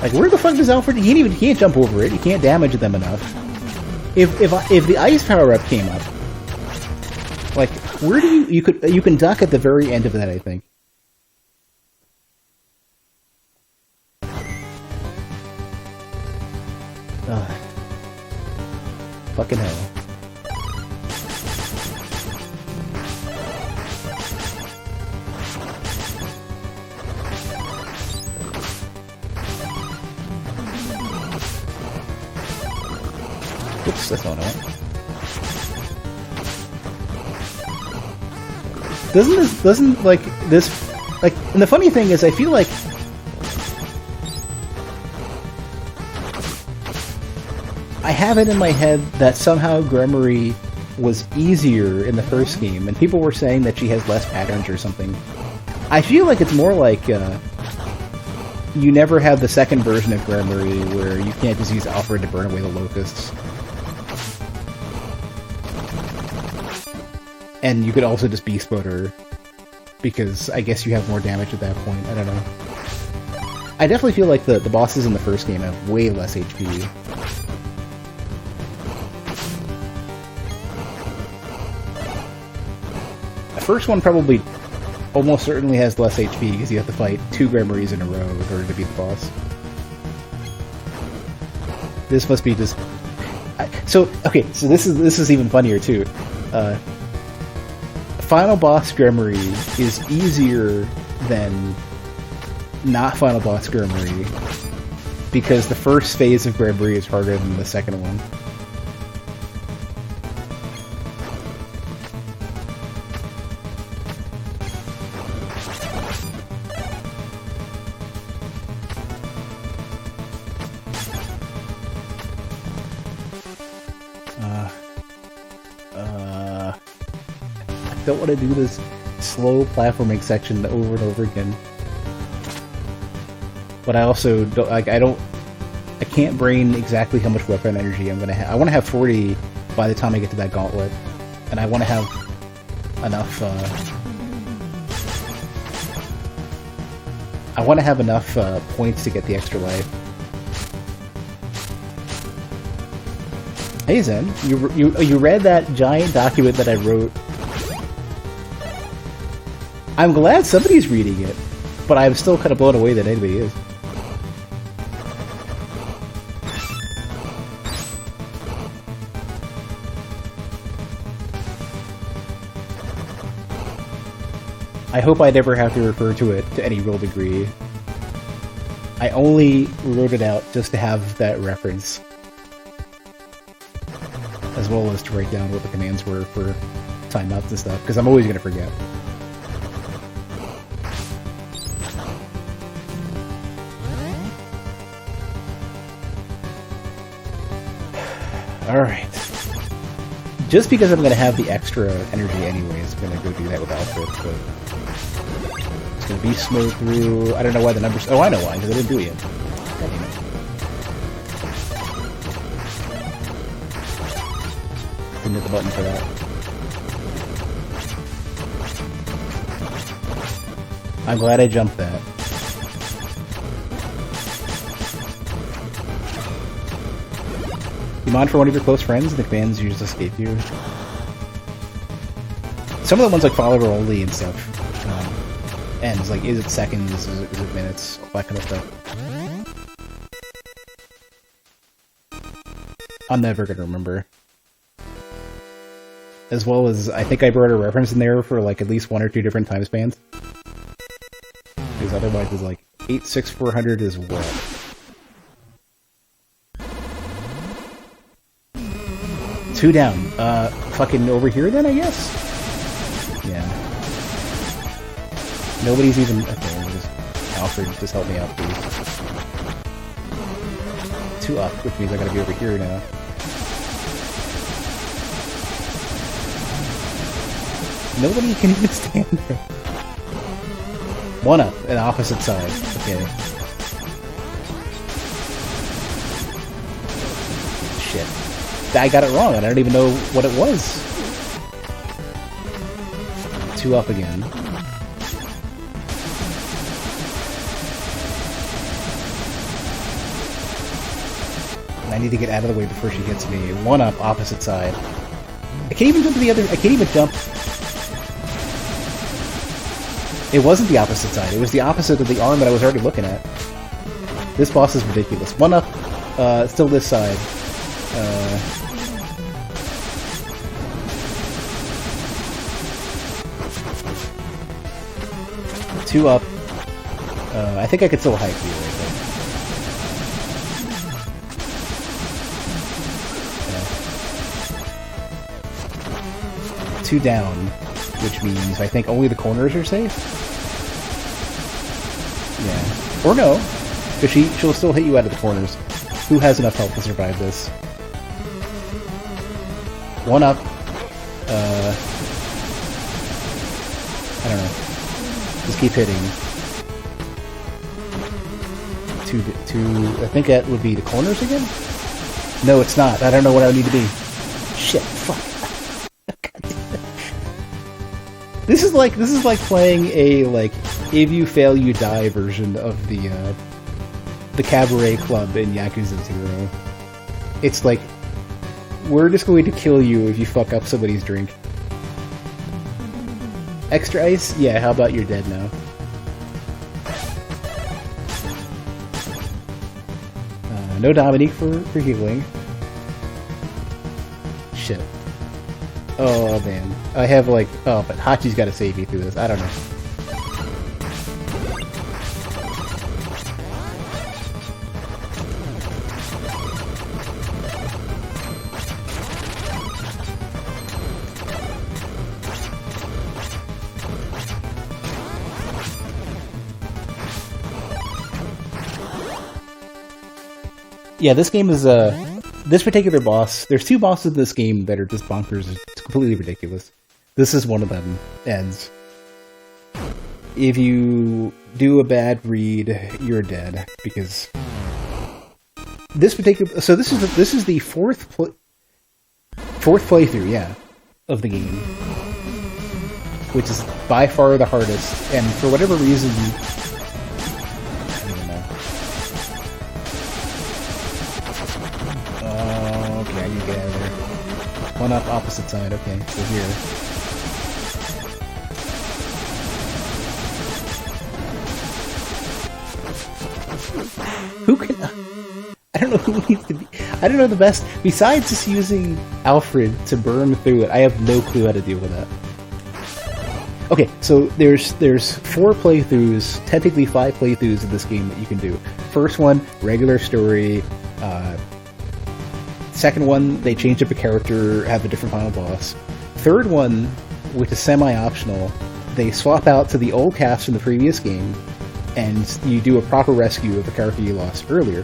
Like, where the fuck does Alfred... He can't jump over it. He can't damage them enough. If the ice power-up came up... Like, where do you can duck at the very end of that, I think. Ugh. Fucking hell. Oops, that's not what I want. And the funny thing is, I feel like I have it in my head that somehow Gremory was easier in the first game, and people were saying that she has less patterns or something. I feel like it's more like, you never have the second version of Gremory where you can't just use Alfred to burn away the locusts. And you could also just Beast Mode her, because I guess you have more damage at that point. I don't know. I definitely feel like the bosses in the first game have way less HP. The first one probably almost certainly has less HP, because you have to fight 2 Gremorys in a row in order to beat the boss. This must be just... So this is even funnier too. Final Boss Gremory is easier than not Final Boss Gremory, because the first phase of Gremory is harder than the second one. don't want to do this slow platforming section over and over again. But I also don't, like, I can't brain exactly how much weapon energy I'm gonna have. I want to have 40 by the time I get to that gauntlet, and I want to have enough. I want to have enough points to get the extra life. Hey Zen, you read that giant document that I wrote? I'm glad somebody's reading it, but I'm still kind of blown away that anybody is. I hope I never have to refer to it to any real degree. I only wrote it out just to have that reference. As well as to write down what the commands were for timeouts and stuff, because I'm always going to forget. Alright. Just because I'm going to have the extra energy anyways, I'm going to go do that with outfits, but... It's going to be smooth through... I don't know why the numbers... Oh, I know why, because I didn't do it yet. God damn it. Didn't hit the button for that. I'm glad I jumped that. You monitor one of your close friends, and the commands usually escape you. Some of the ones like follower only and stuff. Ends, like, is it seconds, is it minutes, all that kind of stuff. I'm never gonna remember. As well as, I think I brought a reference in there for like at least 1 or 2 different time spans. Because otherwise it's like 86400 is what? Two down. Fucking over here then, I guess? Yeah. Nobody's even... Okay, just... Alfred, just help me out, please. 2 up, which means I gotta be over here now. Nobody can even stand there. 1 up, an opposite side. Okay. Shit. I got it wrong, and I don't even know what it was. 2 up again. I need to get out of the way before she hits me. 1 up, opposite side. I can't even jump to the other... I can't even jump... It wasn't the opposite side. It was the opposite of the arm that I was already looking at. This boss is ridiculous. 1 up, still this side. 2 up. I think I could still hike you right there. 2 down, which means I think only the corners are safe? Yeah. Or no, because she'll still hit you out of the corners. Who has enough health to survive this? 1 up. I don't know. Just keep hitting. 2, I think that would be the corners again? No, it's not. I don't know what I would need to be. Shit, fuck. This is like playing a, like, if you fail you die version of the cabaret club in Yakuza 0. It's like, we're just going to kill you if you fuck up somebody's drink. Extra ice? Yeah, how about you're dead now? No Dominique for healing. Shit. Oh, man. I have, like... Oh, but Hachi's gotta save me through this. I don't know. Yeah, this game is, this particular boss, there's 2 bosses in this game that are just bonkers. It's completely ridiculous. This is one of them, and if you do a bad read, you're dead, because this particular... So this is the fourth playthrough, yeah, of the game, which is by far the hardest, and for whatever reason, I don't even know. Okay, I need to get out of there. One up opposite side, okay, so here. Who can... I don't know who needs to be... I don't know the best... Besides just using Alfred to burn through it, I have no clue how to deal with that. Okay, so there's 4 playthroughs, technically 5 playthroughs of this game that you can do. First one, regular story. Second one, they change up a character, have a different final boss. Third one, which is semi-optional, they swap out to the old cast from the previous game, and you do a proper rescue of the character you lost earlier.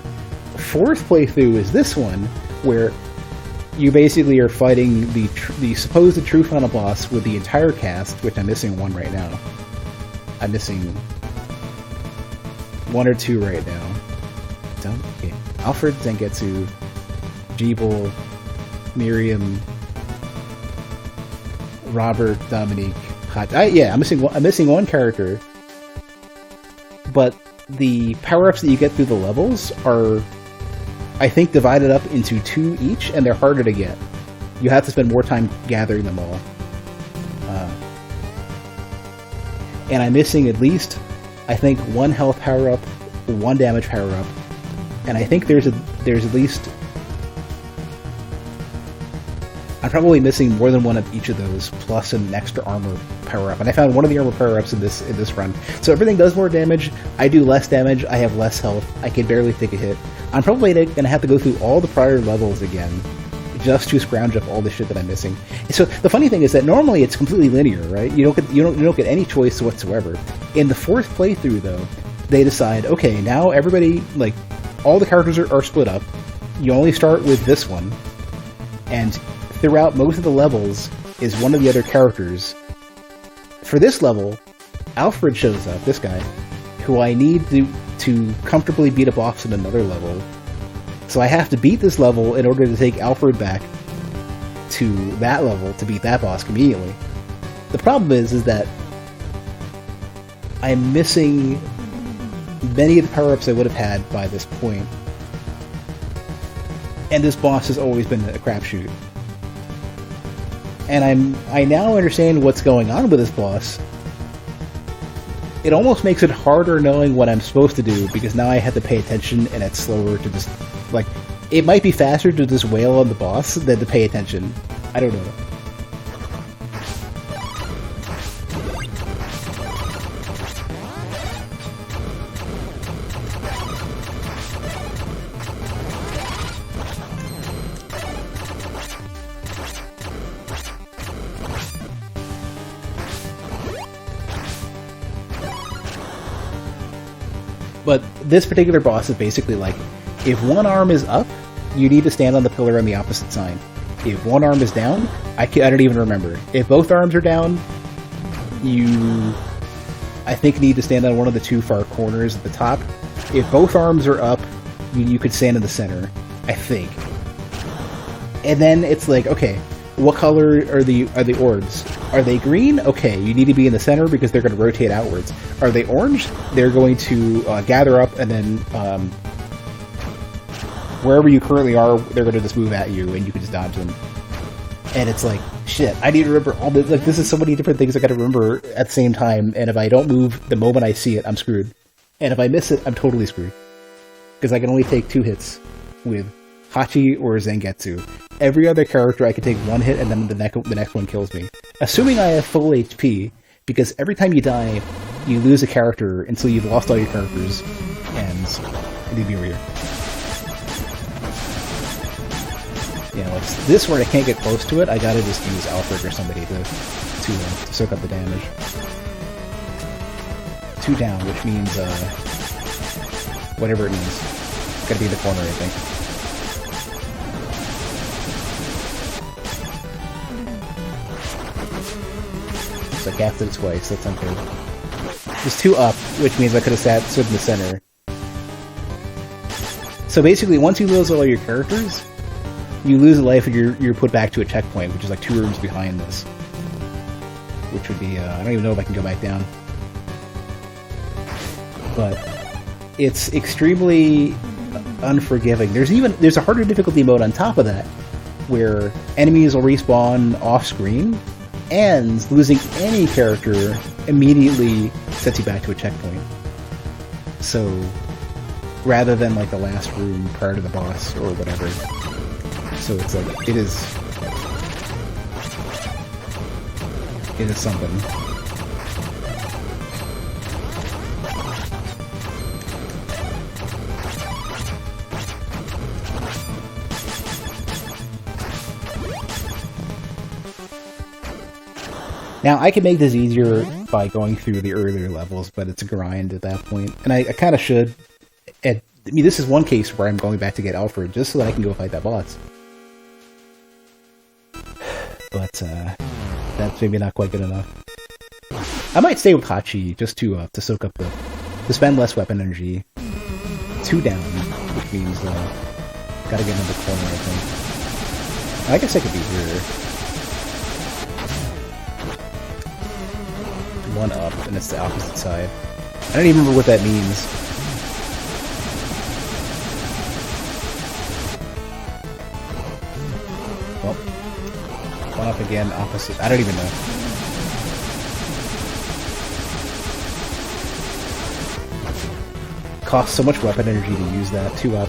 Fourth playthrough is this one, where you basically are fighting the supposed true final boss with the entire cast, which I'm missing one right now. I'm missing 1 or 2 right now. Okay. Alfred, Zangetsu, Jeeble, Miriam, Robert, Dominique, yeah, I'm missing one character. But the power-ups that you get through the levels are, I think, divided up into 2 each, and they're harder to get. You have to spend more time gathering them all. And I'm missing at least, I think, 1 health power-up, 1 damage power-up, and I think there's at least... I'm probably missing more than 1 of each of those, plus an extra armor power-up. And I found 1 of the armor power-ups in this run. So everything does more damage, I do less damage, I have less health, I can barely take a hit. I'm probably going to have to go through all the prior levels again, just to scrounge up all the shit that I'm missing. So the funny thing is that normally it's completely linear, right? You don't get any choice whatsoever. In the 4th playthrough, though, they decide, okay, now everybody, like, all the characters are split up. You only start with this one, and throughout most of the levels is one of the other characters. For this level, Alfred shows up, this guy, who I need to comfortably beat a boss in another level. So I have to beat this level in order to take Alfred back to that level to beat that boss conveniently. The problem is that I'm missing many of the power-ups I would have had by this point. And this boss has always been a crapshoot. And I now understand what's going on with this boss. It almost makes it harder knowing what I'm supposed to do, because now I have to pay attention, and it's slower to just, like, it might be faster to just wail on the boss than to pay attention. I don't know. But this particular boss is basically like, if one arm is up, you need to stand on the pillar on the opposite side. If one arm is down, I don't even remember. If both arms are down, you, I think, need to stand on one of the 2 far corners at the top. If both arms are up, you could stand in the center, I think. And then it's like, okay, what color are the orbs? Are they green? Okay, you need to be in the center because they're going to rotate outwards. Are they orange? They're going to gather up, and then wherever you currently are, they're going to just move at you, and you can just dodge them. And it's like, shit, I need to remember all this. Like, this is so many different things I got to remember at the same time, and if I don't move the moment I see it, I'm screwed. And if I miss it, I'm totally screwed. Because I can only take 2 hits with Hachi or Zangetsu. Every other character I can take 1 hit, and then the next one kills me. Assuming I have full HP, because every time you die, you lose a character until you've lost all your characters, and it'd be weird. You know, it's this where I can't get close to it, I gotta just use Alfred or somebody to soak up the damage. 2 down, which means, whatever it means. Gotta be in the corner, I think. I casted it twice. That's unfair. There's 2 up, which means I could have stood in the center. So basically, once you lose all your characters, you lose a life and you're put back to a checkpoint, which is like 2 rooms behind this. Which would be, I don't even know if I can go back down. But it's extremely unforgiving. There's a harder difficulty mode on top of that, where enemies will respawn off-screen, and losing any character immediately sets you back to a checkpoint. So, rather than like the last room prior to the boss or whatever. So it's like, it is something. Now, I can make this easier by going through the earlier levels, but it's a grind at that point. And I kind of should. I mean, this is one case where I'm going back to get Alfred, just so that I can go fight that boss. But, that's maybe not quite good enough. I might stay with Hachi, just to soak up to spend less weapon energy. 2 down, which means, gotta get another corner, I think. I guess I could be here. 1 up, and it's the opposite side. I don't even remember what that means. Well, 1 up again, opposite. I don't even know. Costs so much weapon energy to use that. 2 up.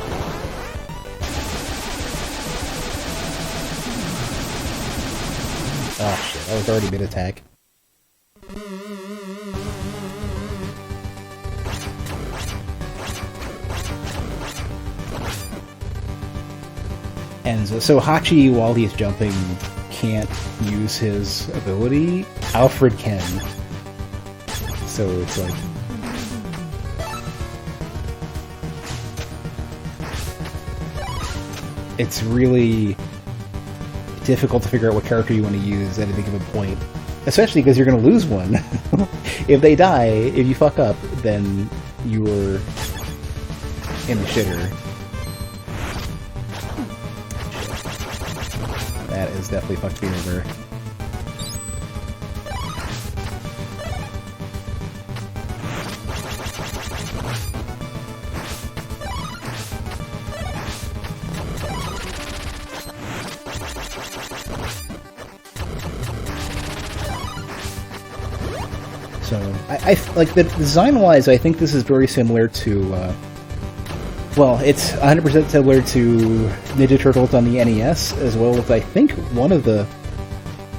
Oh shit, that was already mid-attack. And so Hachi, while he's jumping, can't use his ability. Alfred can. So it's like... It's really difficult to figure out what character you want to use at any given point. Especially because you're going to lose one. If they die, if you fuck up, then you were in the shitter. That is definitely fucked me over. So, I like, the design-wise, I think this is very similar to, well, it's 100% similar to Ninja Turtles on the NES, as well as, I think, one of the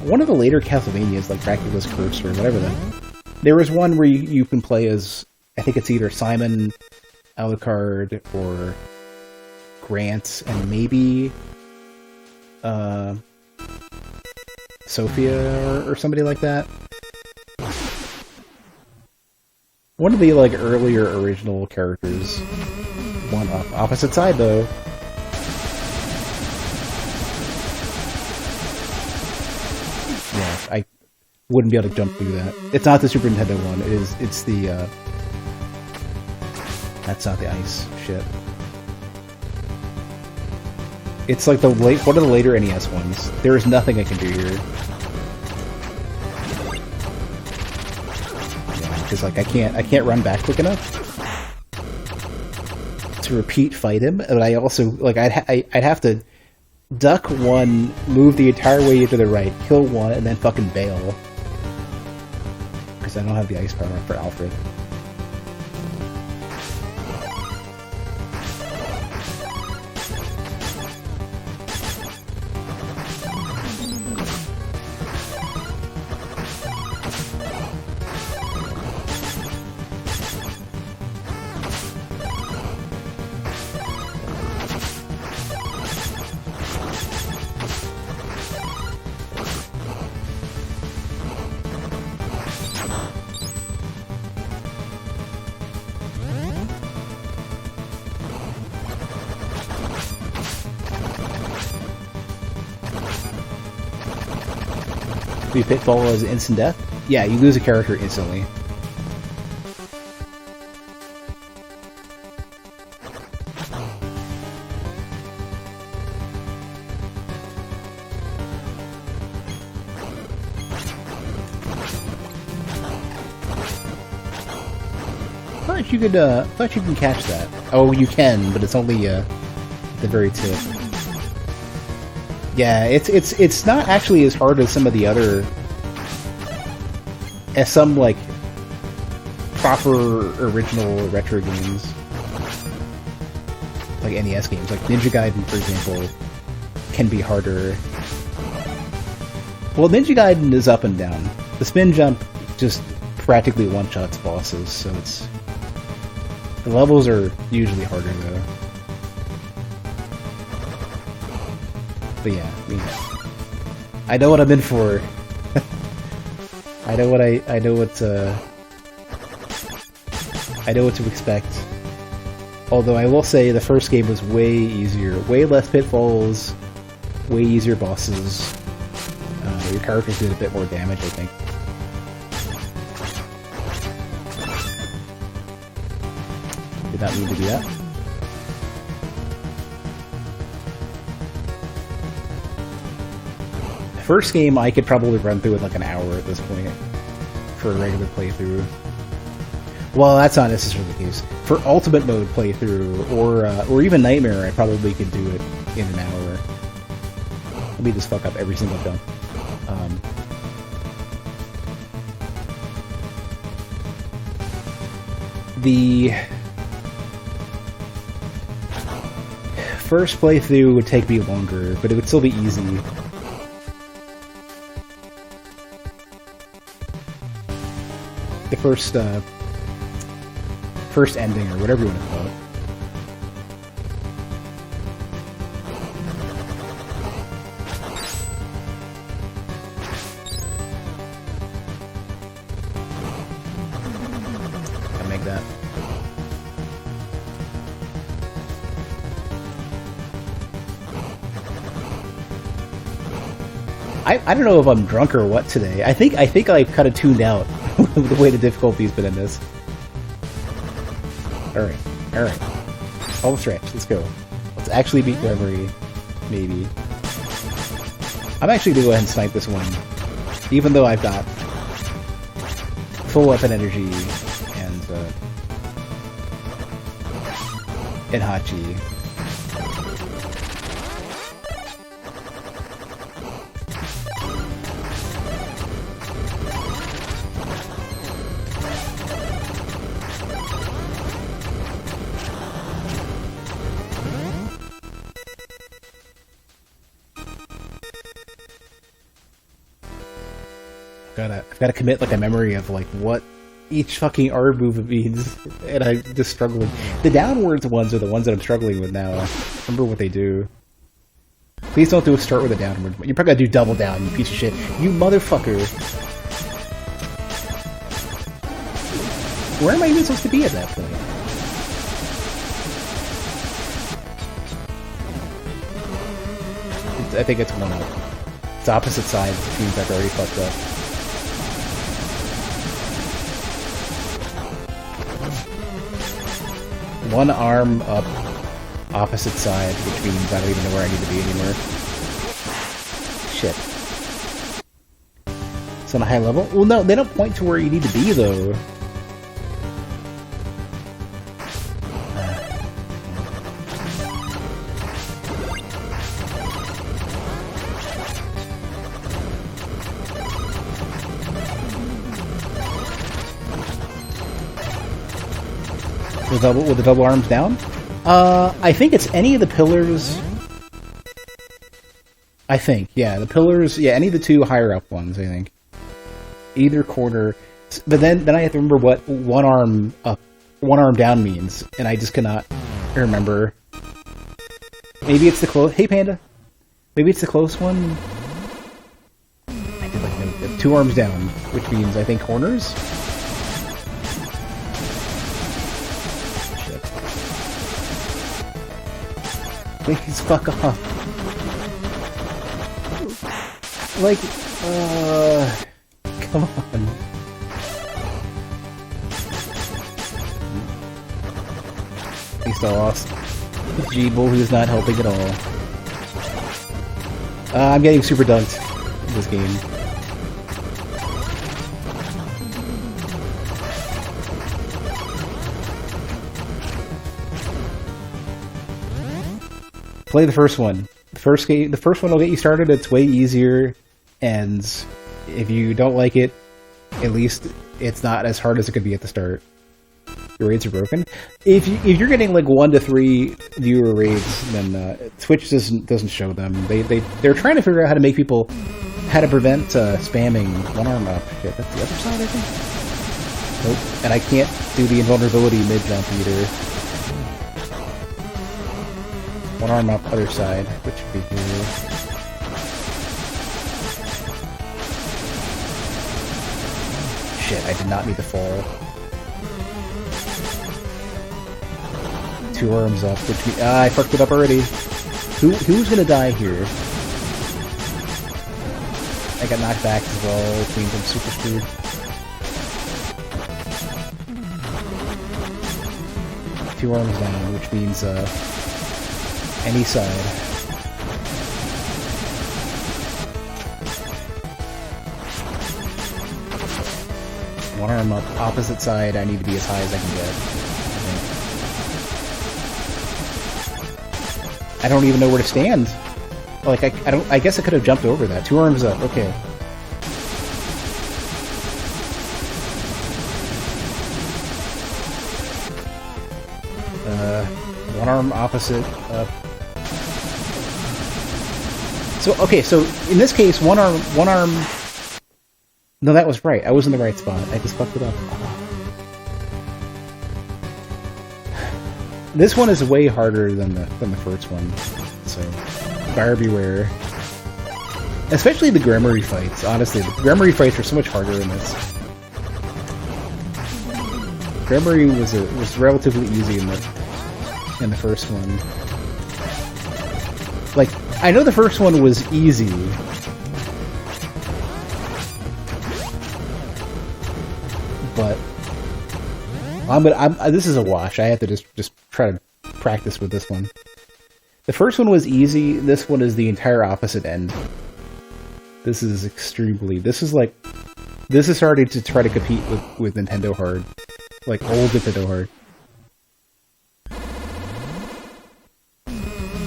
later Castlevanias, like Dracula's Curse or whatever there was one where you can play as, I think it's either Simon, Alucard, or Grant, and maybe, Sophia or somebody like that. One of the, like, earlier original characters. 1 up. Opposite side, though. Yeah, I wouldn't be able to jump through that. It's not the Super Nintendo one. It's the, that's not the ice shit. It's like one of the later NES ones. There is nothing I can do here. Because, like, I can't run back quick enough to repeat fight him, and I also, like, I'd have to duck 1, move the entire way to the right, kill 1, and then fucking bail. Because I don't have the ice power for Alfred. The pitfall is instant death? yeah, you lose a character instantly. Thought you can catch that. Oh, you can, but it's only at the very tip. Yeah, it's not actually as hard as some of the other, as some like proper original retro games, like NES games, like Ninja Gaiden, for example, can be harder. Well, Ninja Gaiden is up and down. The spin jump just practically one-shots bosses, so it's... The levels are usually harder, though. But yeah, I mean, I know what I'm in for. I know what I know what to expect. Although I will say the first game was way easier, way less pitfalls, way easier bosses. Your characters did a bit more damage, I think. Did not mean to do that. First game I could probably run through in like an hour at this point for a regular playthrough. Well, that's not necessarily the case. For ultimate mode playthrough or even Nightmare, I probably could do it in an hour. Let me just fuck up every single jump. The first playthrough would take me longer, but it would still be easy. The first ending, or whatever you want to call it. I'll make that. I don't know if I'm drunk or what today. I think I've kind of tuned out the way the difficulty's been in this. Alright. Home stretch, let's go. Let's actually beat memory, maybe. I'm actually gonna go ahead and snipe this one, even though I've got full weapon energy and Hachi. I've gotta commit like a memory of like what each fucking R move means, and I'm just struggling. The downwards ones are the ones that I'm struggling with now. Remember what they do. Please don't start with a downward. You're probably gonna do double down, you piece of shit. You motherfucker. Where am I even supposed to be at that point? I think it's one up. It's opposite side, which means I've already fucked up. One arm up, opposite side, which means I don't even know where I need to be anymore. Shit. It's on a high level? Well, no, they don't point to where you need to be, though. With the double arms down? I think it's any of the pillars. I think, yeah, the pillars, yeah, any of the two higher up ones, I think. Either corner. But then I have to remember what one arm up, one arm down means, and I just cannot remember. Maybe it's the close. Hey, Panda. Maybe it's the close one. I did like two arms down, which means I think corners. Please fuck off. Come on. He still lost. Jeeble, who's not helping at all. I'm getting super dunked in this game. Play the first one. The first one will get you started. It's way easier, and if you don't like it, at least it's not as hard as it could be at the start. Your raids are broken. If you're getting like 1 to 3 viewer raids, then Twitch doesn't show them. They're trying to figure out how to make people prevent spamming one arm up. Shit, that's the other side, I think. Nope. And I can't do the invulnerability mid jump either. One arm up, other side, which would be here. Shit, I did not mean to fall. 2 arms up, which we... I fucked it up already. Who's gonna die here? I got knocked back as well, which means I'm super screwed. Two arms down, which means, any side. One arm up, opposite side, I need to be as high as I can get. I don't even know where to stand. Like, I guess I could have jumped over that. 2 arms up, okay. One arm opposite up. So, okay, so in this case, one arm... No, that was right. I was in the right spot. I just fucked it up. This one is way harder than the first one. So, buyer beware. Especially the Gremory fights, honestly. The Gremory fights are so much harder in this. Gremory was relatively easy in the first one. Like, I know the first one was easy. But this is a wash. I have to just try to practice with this one. The first one was easy. This one is the entire opposite end. This is extremely... This is starting to try to compete with Nintendo Hard. Like, old Nintendo Hard.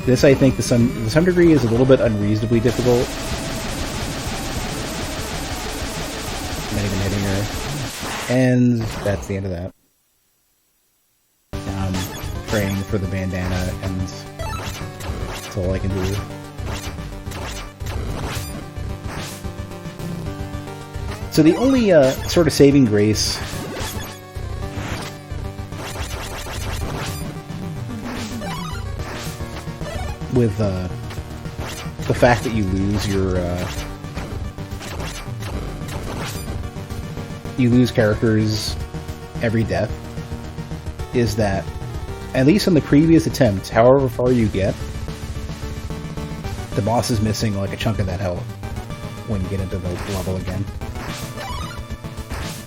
This, I think, to some degree, is a little bit unreasonably difficult. Not even hitting her. And that's the end of that. Now I'm praying for the bandana, and that's all I can do. So the only sort of saving grace with the fact that you lose your characters every death is that, at least on the previous attempt, however far you get, the boss is missing like a chunk of that health when you get into the level again.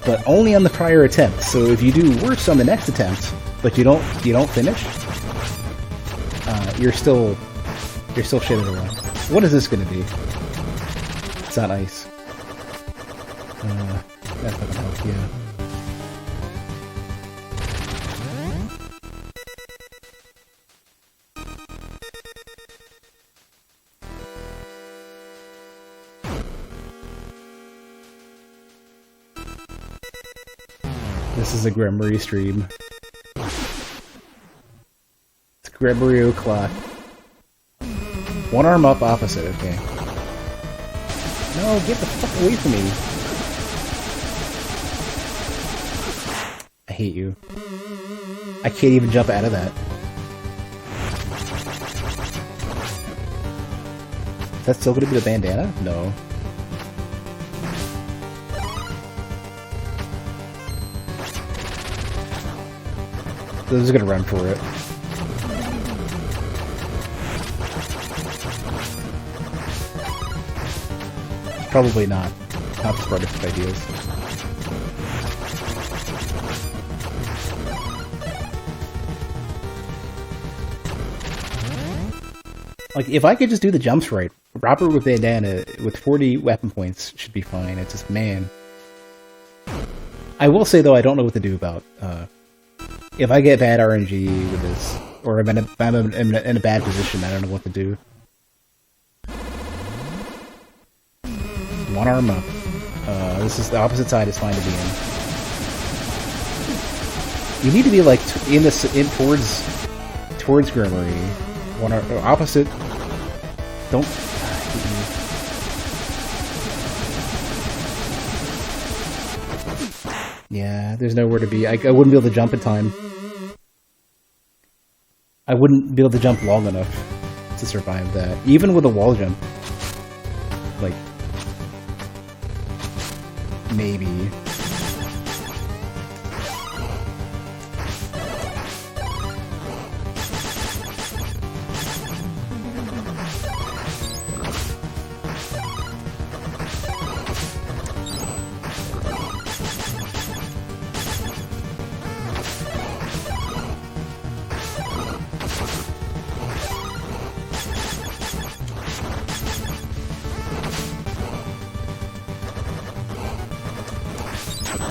But only on the prior attempt. So if you do worse on the next attempt, but you don't finish, you're still shitting around. What is this going to be? It's not ice. That's not gonna help, yeah. This is a Gremory stream. It's Gremory o'clock. One arm up opposite, okay. No, get the fuck away from me. I hate you. I can't even jump out of that. Is that still gonna be the bandana? No. This is gonna run for it. Probably not. not the smartest of ideas. Like, if I could just do the jumps right, Robert with bandana with 40 weapon points should be fine. It's just, man. I will say, though, I don't know what to do about, if I get bad RNG with this, or if I'm in a bad position, I don't know what to do. One arm up. This is the opposite side is fine to be in. You need to be like towards Grimmery. One arm opposite. Don't. Yeah, there's nowhere to be. I wouldn't be able to jump in time. I wouldn't be able to jump long enough to survive that, even with a wall jump. Like. Maybe.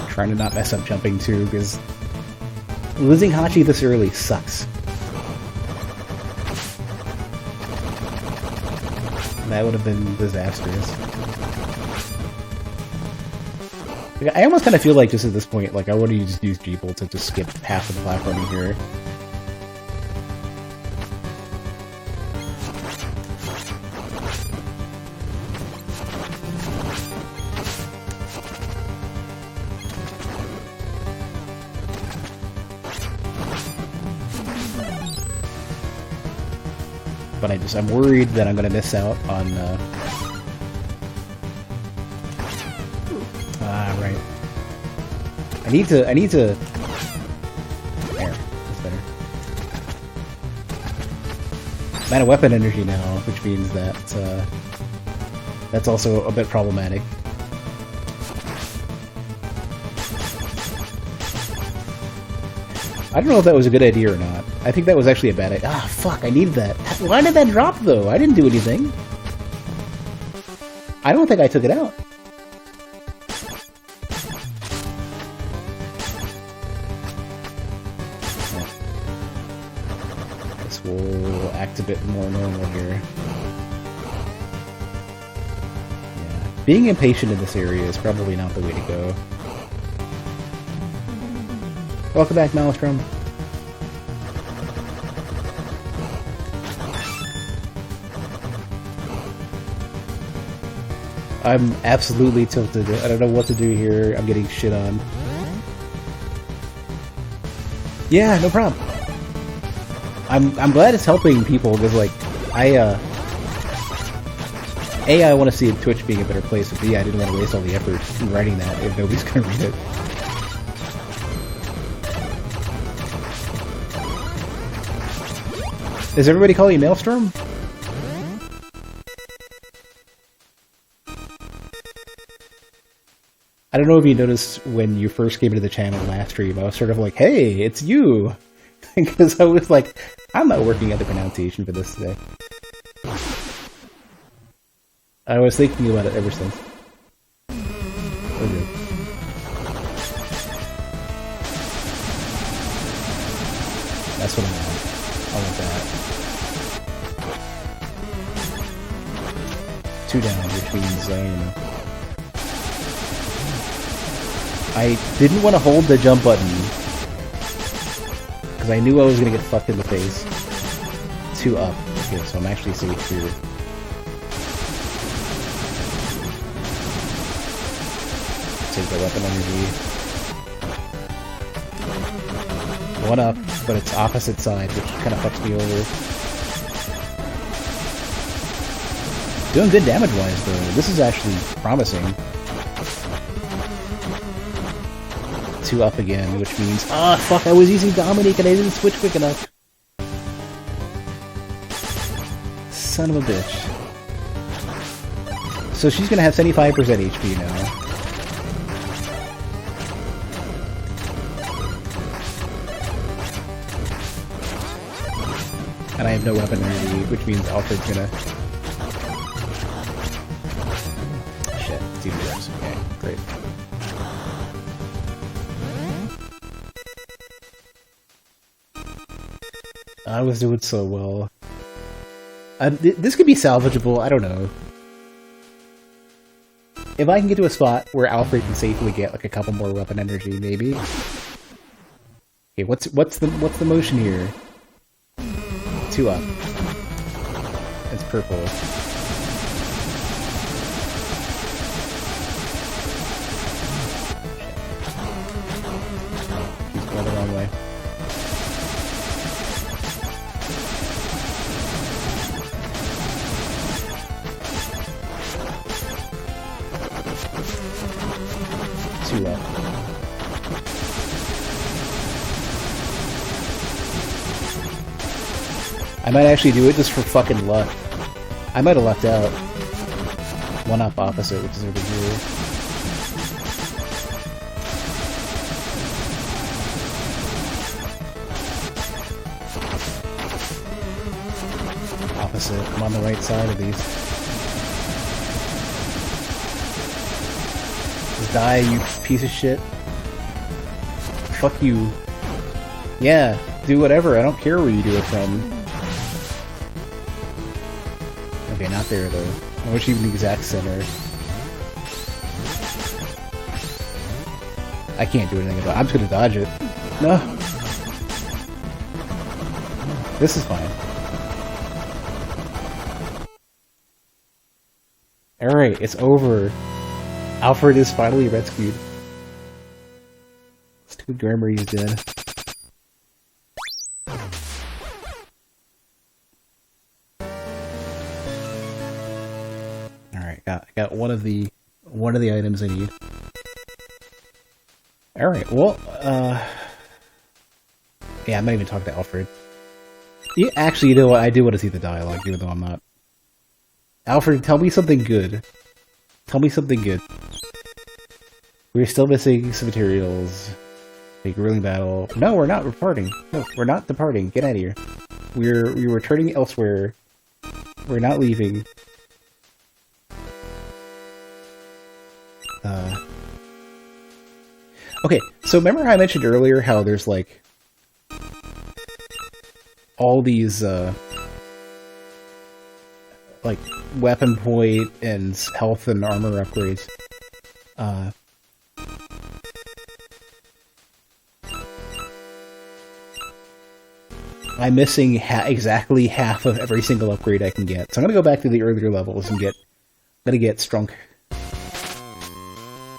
Trying to not mess up jumping too, because losing Hachi this early sucks. That would have been disastrous. Like, I almost kind of feel like just at this point, like I would have just used Jeeble to just skip half of the platforming here. But I'm worried that I'm gonna miss out on, right. I need to, there, that's better. I'm out of weapon energy now, which means that, that's also a bit problematic. I don't know if that was a good idea or not. I think that was actually a bad idea. Ah, fuck, I needed that. Why did that drop, though? I didn't do anything. I don't think I took it out. This will act a bit more normal here. Yeah. Being impatient in this area is probably not the way to go. Welcome back, Maelstrom. I'm absolutely tilted. I don't know what to do here. I'm getting shit on. Yeah, no problem. I'm glad it's helping people because, like, I want to see Twitch being a better place, but B, I didn't want to waste all the effort in writing that if nobody's gonna read it. Does everybody call you Maelstrom? I don't know if you noticed when you first came into the channel last stream, I was sort of like, hey, it's you! Because I was like, I'm not working at the pronunciation for this today. I was thinking about it ever since. Okay. That's what I want. I want that. 2 down, which means, you know. I didn't want to hold the jump button because I knew I was going to get fucked in the face. 2 up. Okay, so I'm actually safe here. Take the weapon energy. 1 up, but it's opposite side, which kind of fucks me over. Doing good damage-wise, though. This is actually promising. 2 up again, which means... Ah, fuck, I was using Dominique and I didn't switch quick enough. Son of a bitch. So she's gonna have 75% HP now. and I have no weapon energy, which means Alfred's gonna... Shit, it's even worse. Okay, great. I was doing so well. This could be salvageable, I don't know. If I can get to a spot where Alfred can safely get like a couple more weapon energy, maybe. Okay, what's the motion here? 2 up. It's purple. He's going the wrong way. Up. I might actually do it just for fucking luck. I might have lucked out. 1 up opposite, which is over here. Opposite. I'm on the right side of these. Die, you piece of shit. Fuck you. Yeah, do whatever. I don't care where you do it from. Okay, not there though. I wish you were in the exact center. I can't do anything about it. I'm just gonna dodge it. No. This is fine. Alright, it's over. Alfred is finally rescued. Stupid grammar, he's dead. Alright, got one of the items I need. Alright, well, yeah, I'm not even talking to Alfred. Yeah, actually, you know what? I do want to see the dialogue, even though I'm not. Alfred, tell me something good. Tell me something good. We're still missing some materials. Big grueling battle. No, we're not departing. No, we're not departing. Get out of here. We're returning elsewhere. We're not leaving. Okay, so remember how I mentioned earlier how there's like all these like weapon point and health and armor upgrades. I'm missing exactly half of every single upgrade I can get. So I'm gonna go back to the earlier levels and get Strunk.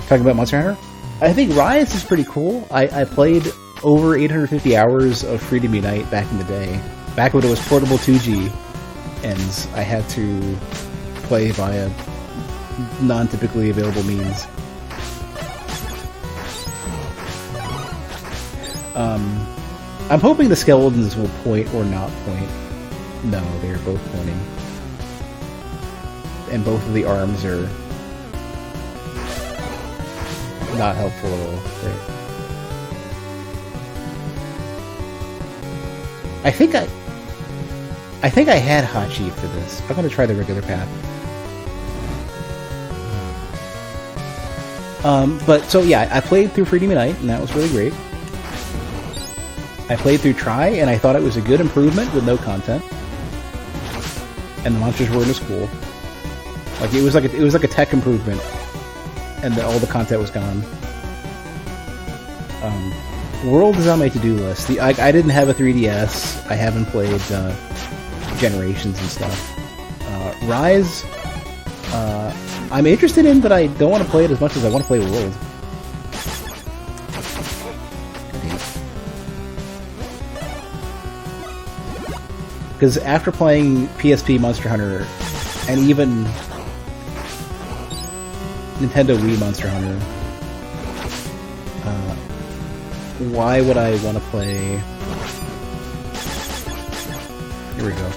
Talking about Monster Hunter? I think Rise is pretty cool. I played over 850 hours of Freedom Unite back in the day. Back when it was portable 2G. And I had to play via non-typically available means. I'm hoping the skeletons will point or not point. No, they're both pointing. And both of the arms are not helpful at all. Right. I think I had Hot Sheet for this. I'm gonna try the regular path. But so yeah, I played through Freedom Unite, and that was really great. I played through Try, and I thought it was a good improvement with no content. And the monsters weren't as cool. Like it was like a tech improvement, and all the content was gone. World is on my to-do list. I didn't have a 3DS. I haven't played Generations and stuff. Rise, I'm interested in, but I don't want to play it as much as I want to play World. Because after playing PSP Monster Hunter, and even Nintendo Wii Monster Hunter, why would I want to play... Here we go.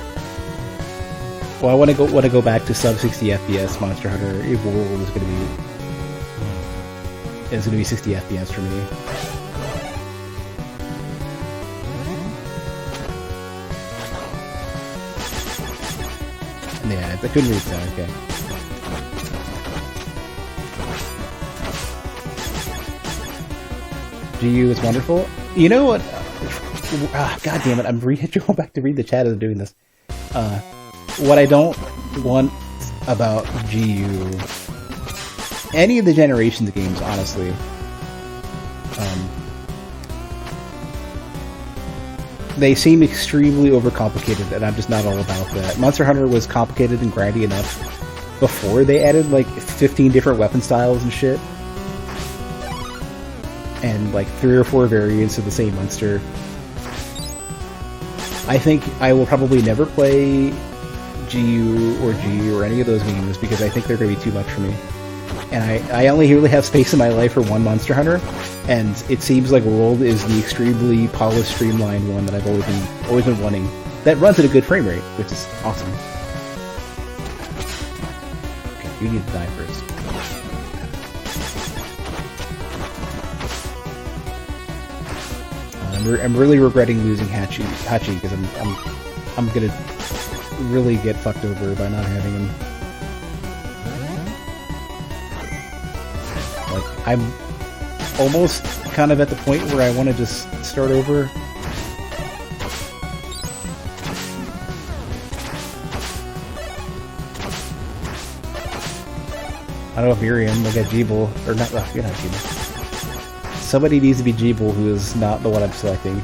Well, I want to go back to sub 60 FPS Monster Hunter if World is going to be 60 FPS for me. Yeah, I couldn't read that, okay. GU is wonderful. You know what? God damn it, I'm going back to read the chat as I'm doing this. What I don't want about GU, any of the Generations games, honestly, they seem extremely overcomplicated, and I'm just not all about that. Monster Hunter was complicated and grindy enough before they added like 15 different weapon styles and shit. And like 3 or 4 variants of the same monster. I think I will probably never play GU or G or any of those games because I think they're going to be too much for me. And I only really have space in my life for one Monster Hunter, and it seems like World is the extremely polished, streamlined one that I've always been wanting. That runs at a good frame rate, which is awesome. Okay, you need to die first. I'm really regretting losing Hachi because I'm gonna really get fucked over by not having him. Like, I'm almost kind of at the point where I want to just start over. I don't know if Miriam will get Jeeble, or not, you're not Jeeble. Somebody needs to be Jeeble who is not the one I'm selecting.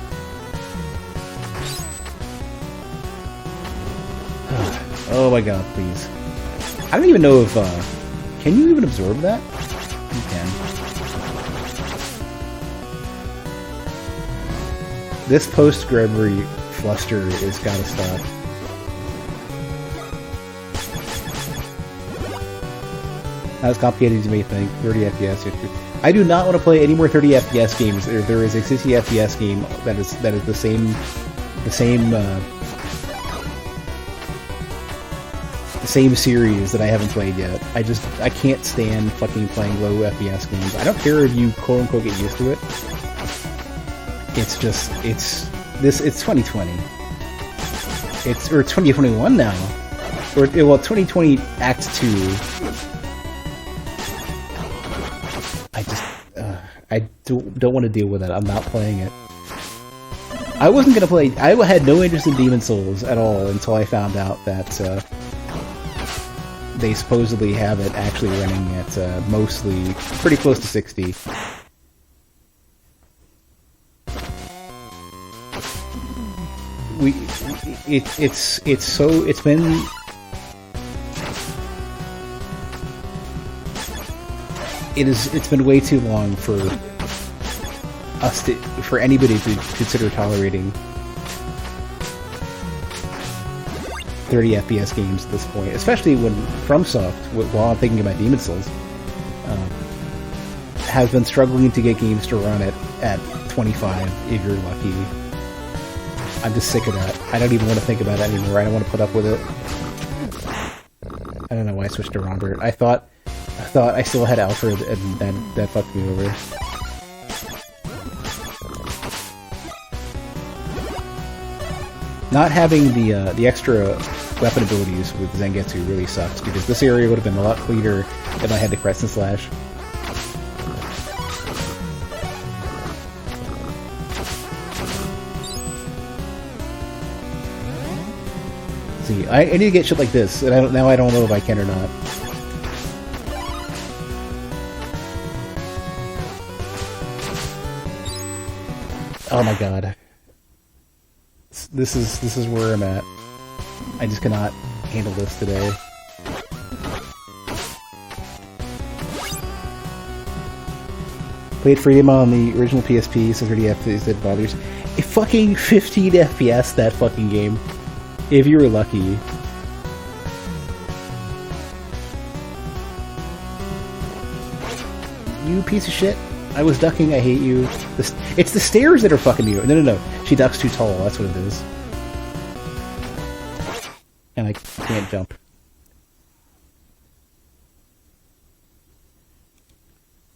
Oh my god, please. I don't even know if, can you even absorb that? You can. This post-Gregory fluster is gotta stop. Not as complicated as you may think. 30 FPS. I do not want to play any more 30 FPS games. There is a 60 FPS game that is the same series that I haven't played yet. I can't stand fucking playing low FPS games. I don't care if you quote unquote get used to it. It's 2020. It's 2021 now. Or 2020 Act 2. I don't want to deal with it. I'm not playing it. I wasn't gonna play. I had no interest in Demon Souls at all until I found out that they supposedly have it actually running at mostly pretty close to 60. It's been way too long for anybody to consider tolerating 30 FPS games at this point, especially when FromSoft, while I'm thinking about Demon Souls, has been struggling to get games to run at 25 if you're lucky. I'm just sick of that. I don't even want to think about it anymore. I don't want to put up with it. I don't know why I switched to Robert. I thought I still had Alfred, and that fucked me over. Not having the extra weapon abilities with Zangetsu really sucks, because this area would have been a lot cleaner if I had the Crescent Slash. See, I need to get shit like this, and I don't know if I can or not. Oh my god. This is where I'm at. I just cannot handle this today. Played Freedom on the original PSP, so 30 FPS that bothers. A fucking 15 FPS that fucking game. If you were lucky. You piece of shit. I was ducking, I hate you. It's the stairs that are fucking you. No. She ducks too tall, that's what it is. And I can't jump.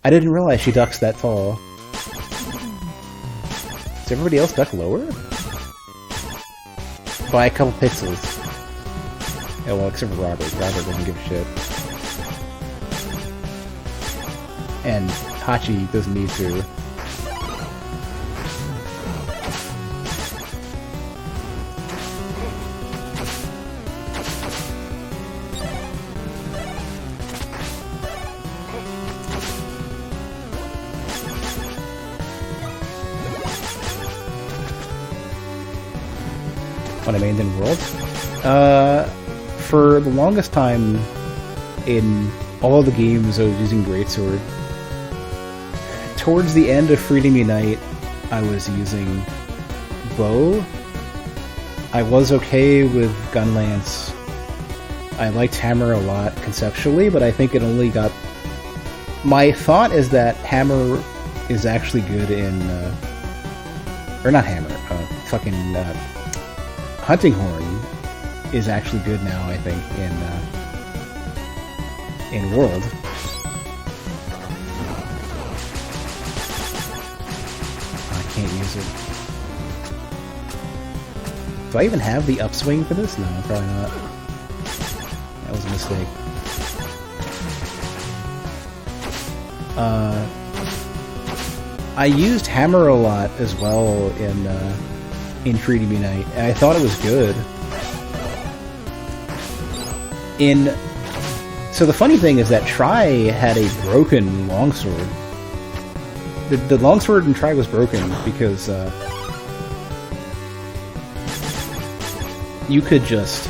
I didn't realize she ducks that tall. Does everybody else duck lower? By a couple pixels. Oh, well, except for Robert. Robert doesn't give a shit. And Hachi doesn't need to. What I mained in World? For the longest time in all the games I was using Greatsword. Towards the end of Freedom Unite, I was using Bow. I was okay with Gunlance. I liked Hammer a lot conceptually, but I think it only got... My thought is that Hammer is actually good in... or not Hammer, fucking... Hunting Horn is actually good now, I think, in World. I can't use it. Do I even have the upswing for this? No, probably not. That was a mistake. I used Hammer a lot as well in Freedom Unite, and I thought it was good. So the funny thing is that Tri had a broken longsword. The longsword in Tri was broken because you could just...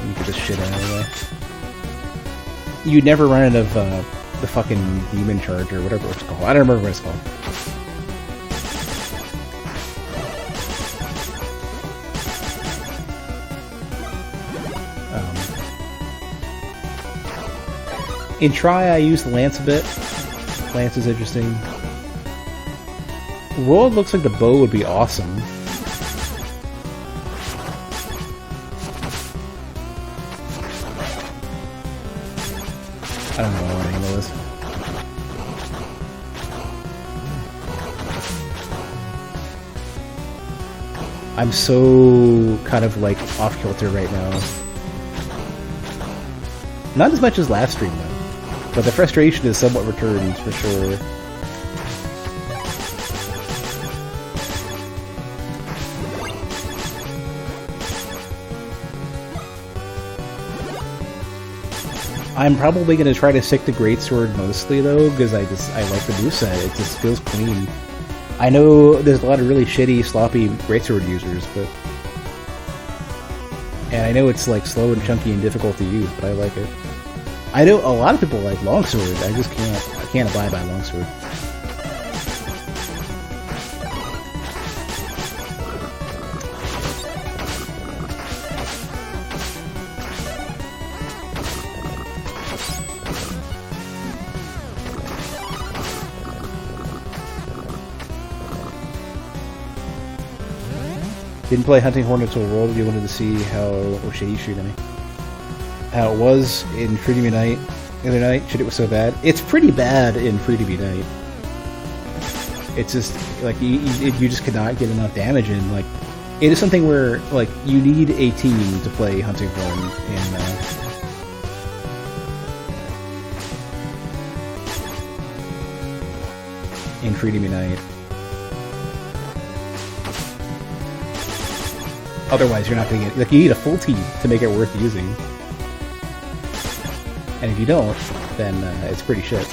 you could just shit out of the way. You'd never run out of the fucking demon charge or whatever it's called. I don't remember what it's called. In Tri, I used Lance a bit. Lance is interesting. World looks like the bow would be awesome. I don't know how I want to handle this. I'm so kind of like off kilter right now. Not as much as last stream though. But the frustration is somewhat returned, for sure. I'm probably going to try to stick to Greatsword mostly, though, because I like the moveset. It just feels clean. I know there's a lot of really shitty, sloppy Greatsword users, but... And I know it's, like, slow and chunky and difficult to use, but I like it. I know a lot of people like Longsword, I just can't abide by Longsword. Didn't play Hunting Horn until World. You wanted to see how shit you shoot at me. How it was in Freedom Unite the other night. Shit, it was so bad. It's pretty bad in Freedom Unite. It's just like you just cannot get enough damage in. Like, it is something where like you need a team to play Hunting Horn in Freedom Unite. Otherwise, you're not going to get... Like, you need a full team to make it worth using. And if you don't, then it's pretty shit.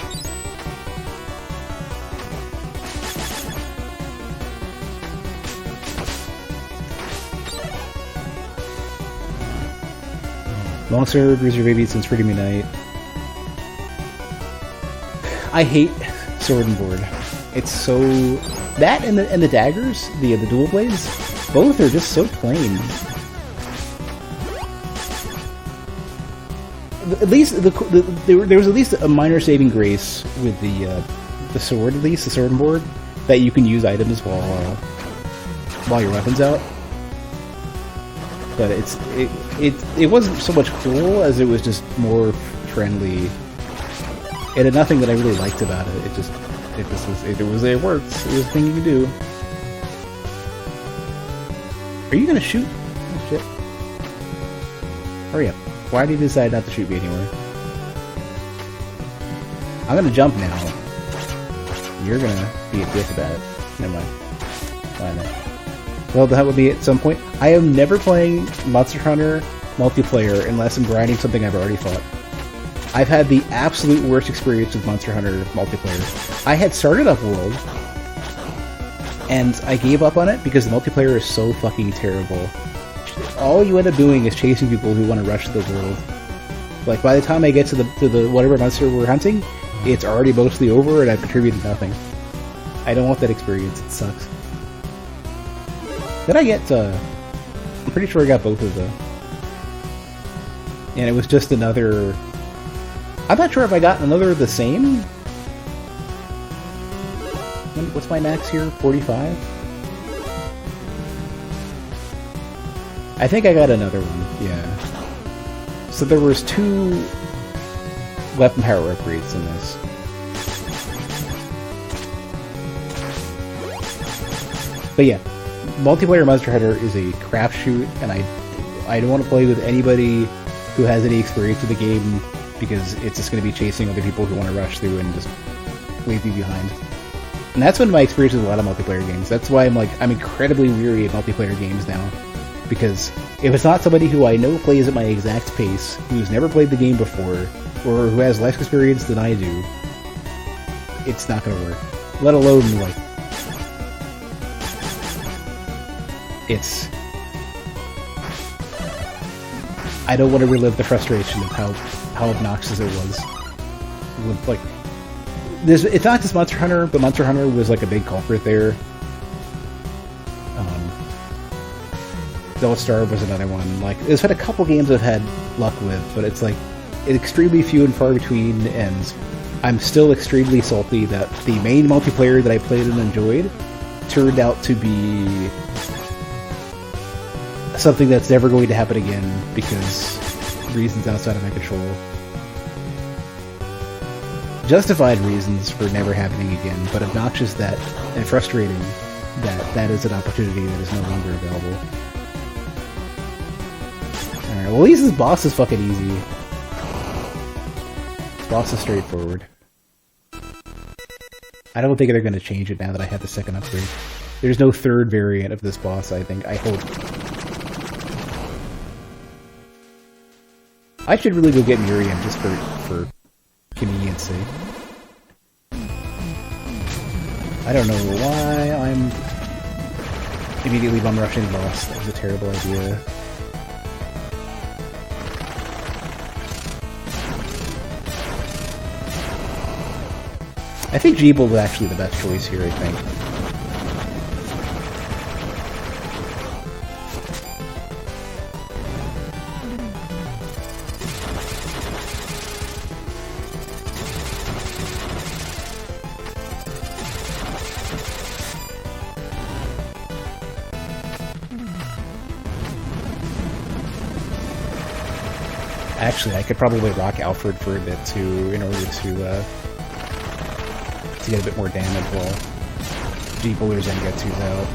Longsword, Razor Baby since Freedom Unite. I hate Sword and Board. It's so... That and the daggers, the dual blades, both are just so plain. At least there was at least a minor saving grace with the sword, at least the sword and board, that you can use items while your weapon's out. But it wasn't so much cool as it was just more friendly. It had nothing that I really liked about it. It worked. It was a thing you could do. Are you gonna shoot? Oh shit. Hurry up. Why did you decide not to shoot me anymore? I'm gonna jump now. You're gonna be a dick about it. Never mind. Fine then. Well, that would be at some point. I am never playing Monster Hunter multiplayer unless I'm grinding something I've already fought. I've had the absolute worst experience with Monster Hunter multiplayer. I had started up World, and I gave up on it because the multiplayer is so fucking terrible. All you end up doing is chasing people who want to rush to the world. Like, by the time I get to the whatever monster we're hunting, it's already mostly over and I've contributed nothing. I don't want that experience, it sucks. Did I get, I'm pretty sure I got both of them. And it was just another... I'm not sure if I got another of the same? What's my max here? 45? I think I got another one, yeah. So there was 2 weapon power upgrades in this. But yeah, multiplayer Monster Hunter is a crapshoot, and I don't want to play with anybody who has any experience with the game, because it's just going to be chasing other people who want to rush through and just leave me behind. And that's been my experience with a lot of multiplayer games. That's why I'm incredibly weary of multiplayer games now. Because if it's not somebody who I know plays at my exact pace, who's never played the game before, or who has less experience than I do, it's not going to work. Let alone, like... It's... I don't want to relive the frustration of how obnoxious it was. With, like... It's not just Monster Hunter, but Monster Hunter was like a big culprit there. Star was another one. Like, there's been a couple games I've had luck with, but it's like extremely few and far between, and I'm still extremely salty that the main multiplayer that I played and enjoyed turned out to be something that's never going to happen again because reasons outside of my control. Justified reasons for never happening again, but obnoxious that and frustrating that is an opportunity that is no longer available. Alright, well at least this boss is fucking easy. This boss is straightforward. I don't think they're going to change it now that I have the second upgrade. There's no third variant of this boss, I think. I hope. I should really go get Miriam just for convenience sake. I don't know why I'm immediately bum rushing the boss. That was a terrible idea. I think Jeeble was actually the best choice here, I think. Actually, I could probably rock Alfred for a bit too, in order to get a bit more damage while Jeepler's and Getsu's out.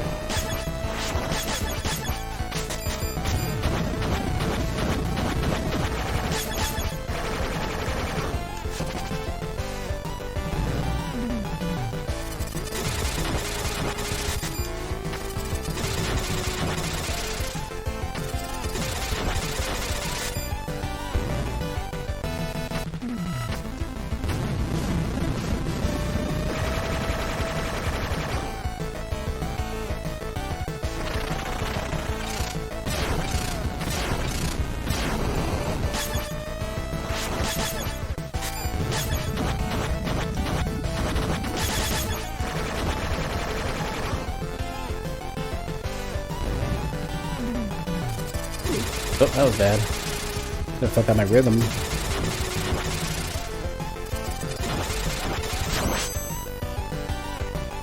Oh, that was bad. I fucked up my rhythm.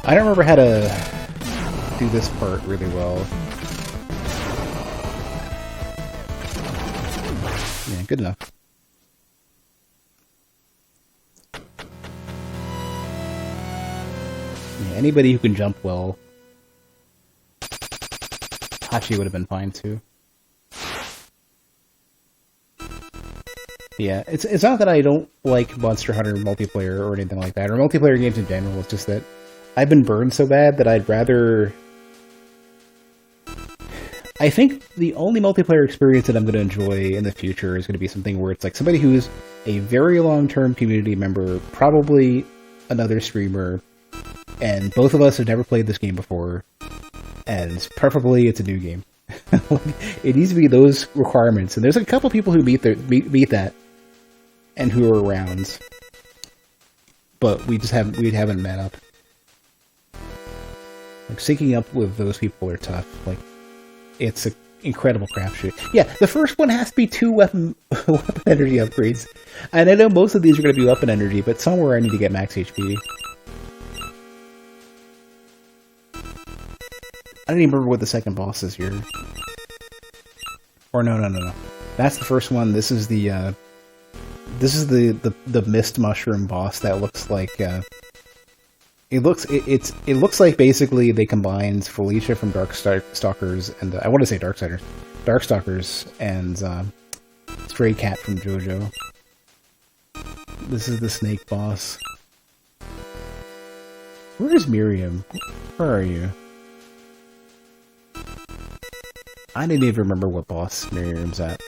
I don't remember how to do this part really well. Yeah, good enough. Yeah, anybody who can jump well. Hachi would have been fine too. Yeah, it's not that I don't like Monster Hunter multiplayer or anything like that, or multiplayer games in general. It's just that I've been burned so bad that I'd rather... I think the only multiplayer experience that I'm going to enjoy in the future is going to be something where it's like somebody who's a very long-term community member, probably another streamer, and both of us have never played this game before, and preferably it's a new game. It needs to be those requirements, and there's a couple people who meet that, and who are around, but we haven't met up. Like, syncing up with those people are tough. Like, it's an incredible crapshoot. Yeah, the first one has to be 2 weapon energy upgrades, and I know most of these are going to be weapon energy, but somewhere I need to get max HP. I don't even remember what the second boss is here. Or no. That's the first one. This is the mist mushroom boss that looks like it looks like basically they combined Felicia from Darkstalkers and I want to say Darkstalkers and Stray Cat from JoJo. This is the snake boss. Where is Miriam? Where are you? I didn't even remember what boss Miriam's at.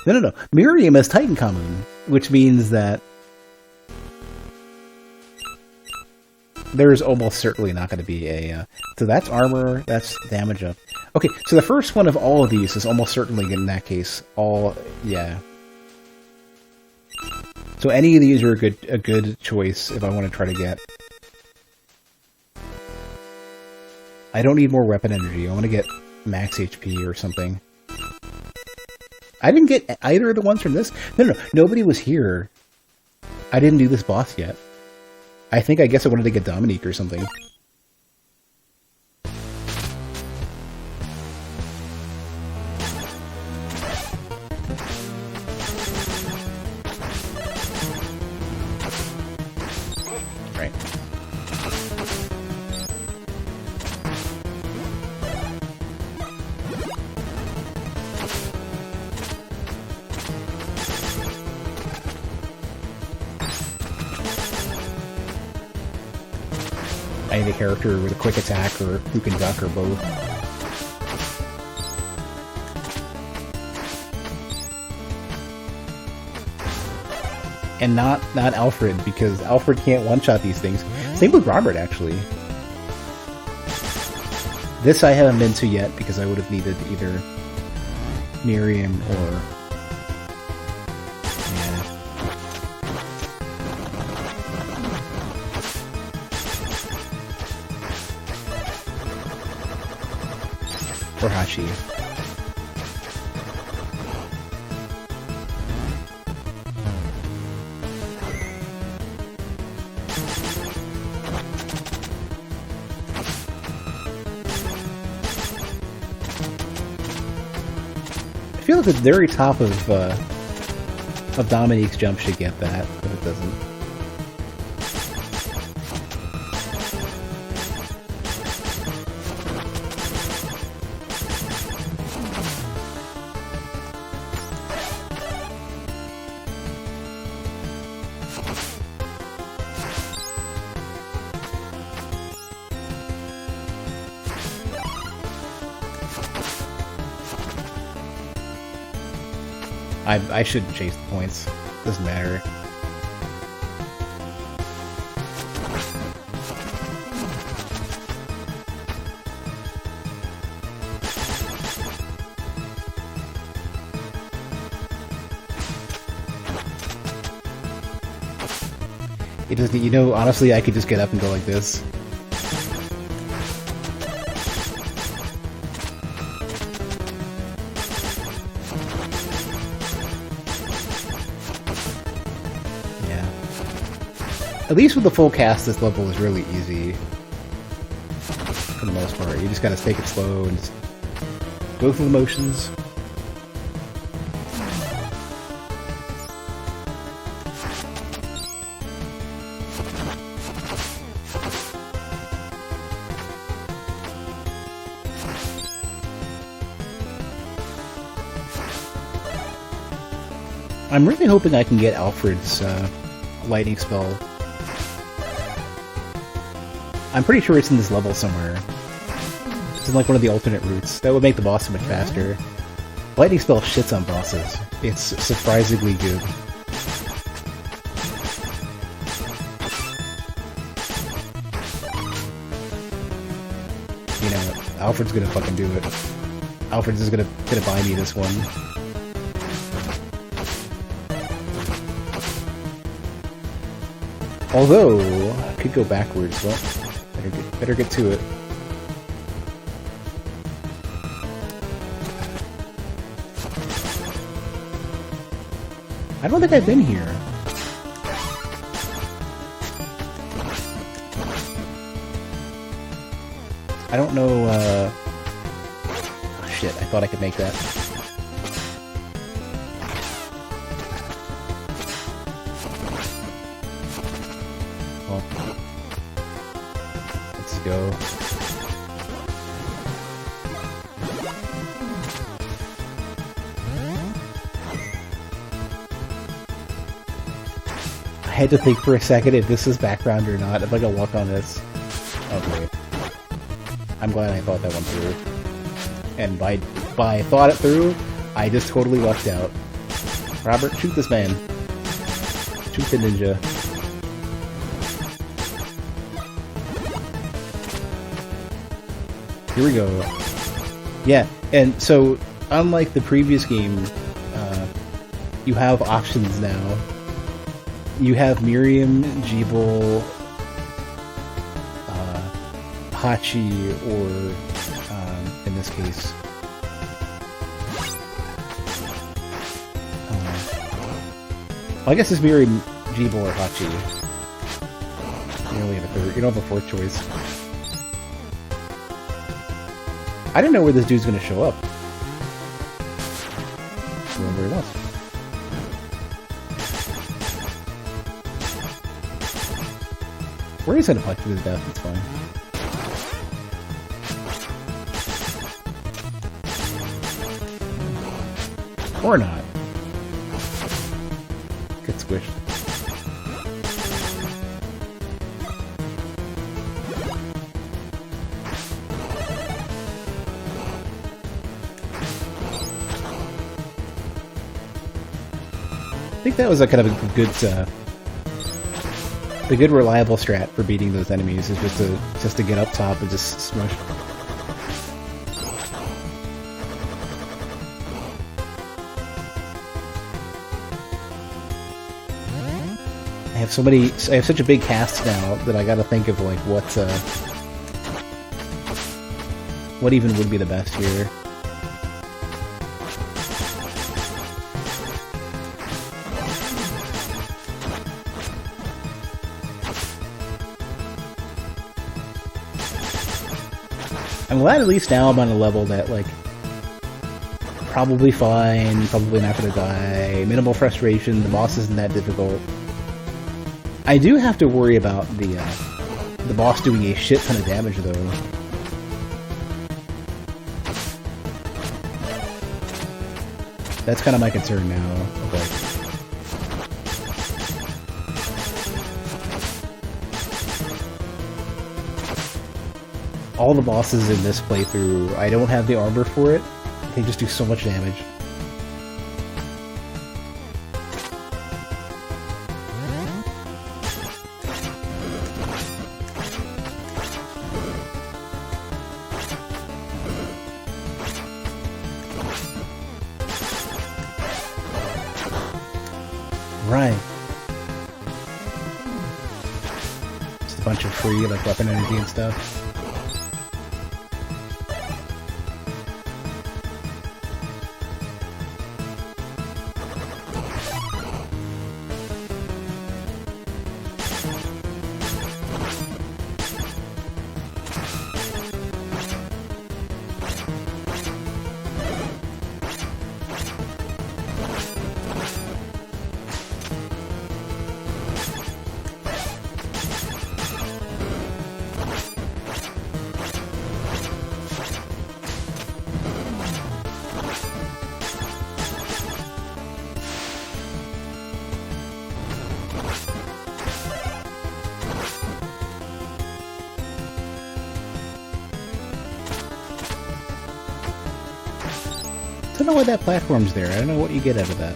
No. Miriam is Titan Common, which means that there's almost certainly not going to be a... so that's armor, that's damage up. Okay, so the first one of all of these is almost certainly, in that case, all... yeah. So any of these are a good choice if I want to try to get... I don't need more weapon energy, I want to get max HP or something. I didn't get either of the ones from this. No, nobody was here. I didn't do this boss yet. I guess I wanted to get Dominique or something. Right. I need a character with a quick attack or who can duck or both. And not Alfred, because Alfred can't one-shot these things. Same with Robert, actually. This I haven't been to yet, because I would have needed either Miriam or... or Hachi. I feel like the very top of Dominique's jump should get that, but it doesn't. I shouldn't chase the points. Doesn't matter. It doesn't, you know, honestly, I could just get up and go like this. At least with the full cast, this level is really easy. For the most part. You just gotta take it slow and just go through the motions. I'm really hoping I can get Alfred's lightning spell. I'm pretty sure it's in this level somewhere. It's in like one of the alternate routes. That would make the boss so much faster. Lightning spell shits on bosses. It's surprisingly good. You know, Alfred's gonna fucking do it. Alfred's is gonna buy me this one. Although, I could go backwards, well, better get to it. I don't think I've been here. I don't know, oh shit, I thought I could make that. Well, let's go. I had to think for a second if this is background or not, if I can walk on this. Okay. I'm glad I thought that one through. And by thought it through, I just totally lucked out. Robert, shoot this man. Shoot the ninja. Here we go. Yeah, and so, unlike the previous game, you have options now. You have Miriam, Jeeble, Hachi, or, in this case, well, I guess it's Miriam, Jeeble, or Hachi. You only have a third. You don't have a fourth choice. I don't know where this dude's gonna show up. Where else? Where he's gonna punch to his death, it's fine. Or not. Get squished. I think that was a kind of a good reliable strat for beating those enemies is just to get up top and just smush. I have such a big cast now that I gotta think of like what even would be the best here. I'm glad at least now I'm on a level that, like, probably fine, probably not gonna die, minimal frustration, the boss isn't that difficult. I do have to worry about the boss doing a shit ton of damage, though. That's kind of my concern now. Okay. All the bosses in this playthrough, I don't have the armor for it. They just do so much damage. Right. Just a bunch of free, like, weapon energy and stuff. don't know why that platform's there. I don't know what you get out of that.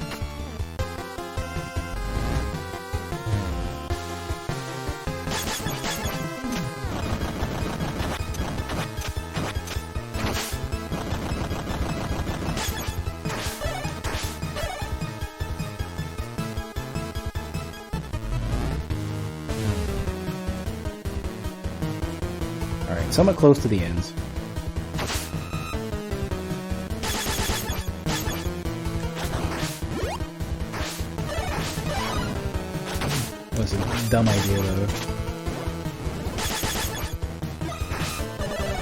Alright, somewhat close to the ends. Was a dumb idea though.